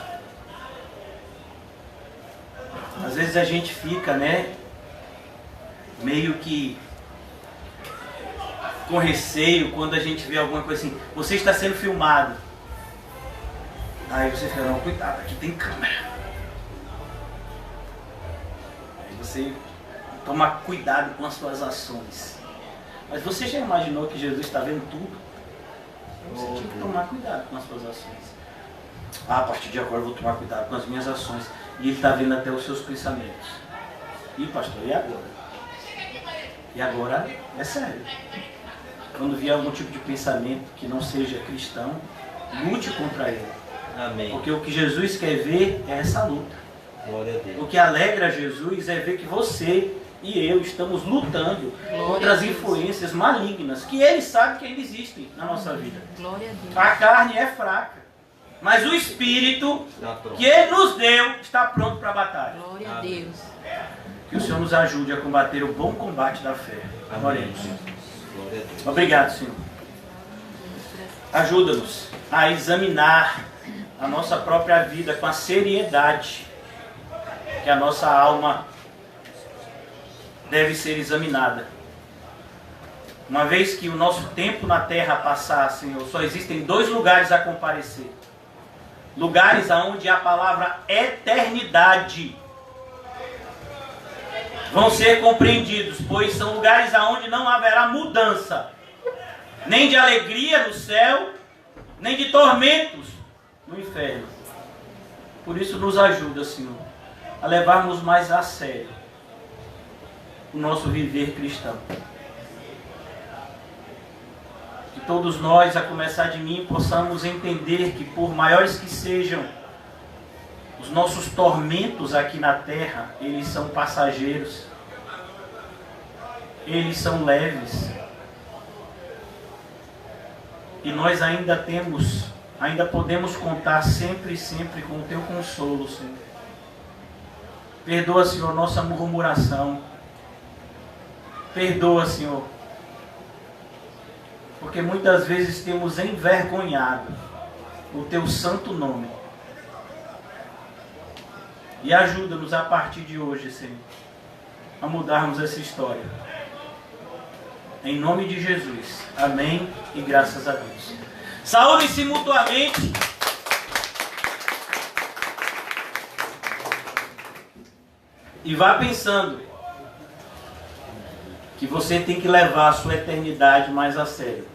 Às vezes a gente fica, né, meio que com receio quando a gente vê alguma coisa assim. Você está sendo filmado. Aí você fica, não, cuidado, aqui tem câmera. Aí você toma cuidado com as suas ações. Mas você já imaginou que Jesus está vendo tudo? Você tinha que tomar cuidado com as suas ações. Ah, a partir de agora eu vou tomar cuidado com as minhas ações. E Ele está vendo até os seus pensamentos. E pastor, e agora? E agora é sério. Quando vier algum tipo de pensamento que não seja cristão, lute contra ele. Amém. Porque o que Jesus quer ver é essa luta. Glória a Deus. O que alegra Jesus é ver que você e eu estamos lutando Glória contra as a Deus. influências malignas que Ele sabe que ainda existem na nossa vida. Glória a Deus. A carne é fraca, mas o Espírito Está pronto. que Ele nos deu está pronto para a batalha. Glória a Amém. Deus. Que o Senhor nos ajude a combater o bom combate da fé. Oremos. Glória a Deus. Obrigado, Senhor. Ajuda-nos a examinar a nossa própria vida com a seriedade que a nossa alma deve ser examinada. Uma vez que o nosso tempo na terra passar, Senhor, só existem 2 lugares a comparecer. Lugares aonde a palavra eternidade vão ser compreendidos, pois são lugares aonde não haverá mudança, nem de alegria no céu, nem de tormentos no inferno. Por isso nos ajuda, Senhor, a levarmos mais a sério o nosso viver cristão. Que todos nós, a começar de mim, possamos entender que por maiores que sejam os nossos tormentos aqui na terra, eles são passageiros. Eles são leves. E nós ainda podemos contar sempre com o Teu consolo, Senhor. Perdoa, Senhor, nossa murmuração. Perdoa, Senhor, porque muitas vezes temos envergonhado o Teu santo nome. E ajuda-nos a partir de hoje, Senhor, a mudarmos essa história. Em nome de Jesus. Amém e graças a Deus. Saúde-se mutuamente. E vá pensando que você tem que levar a sua eternidade mais a sério.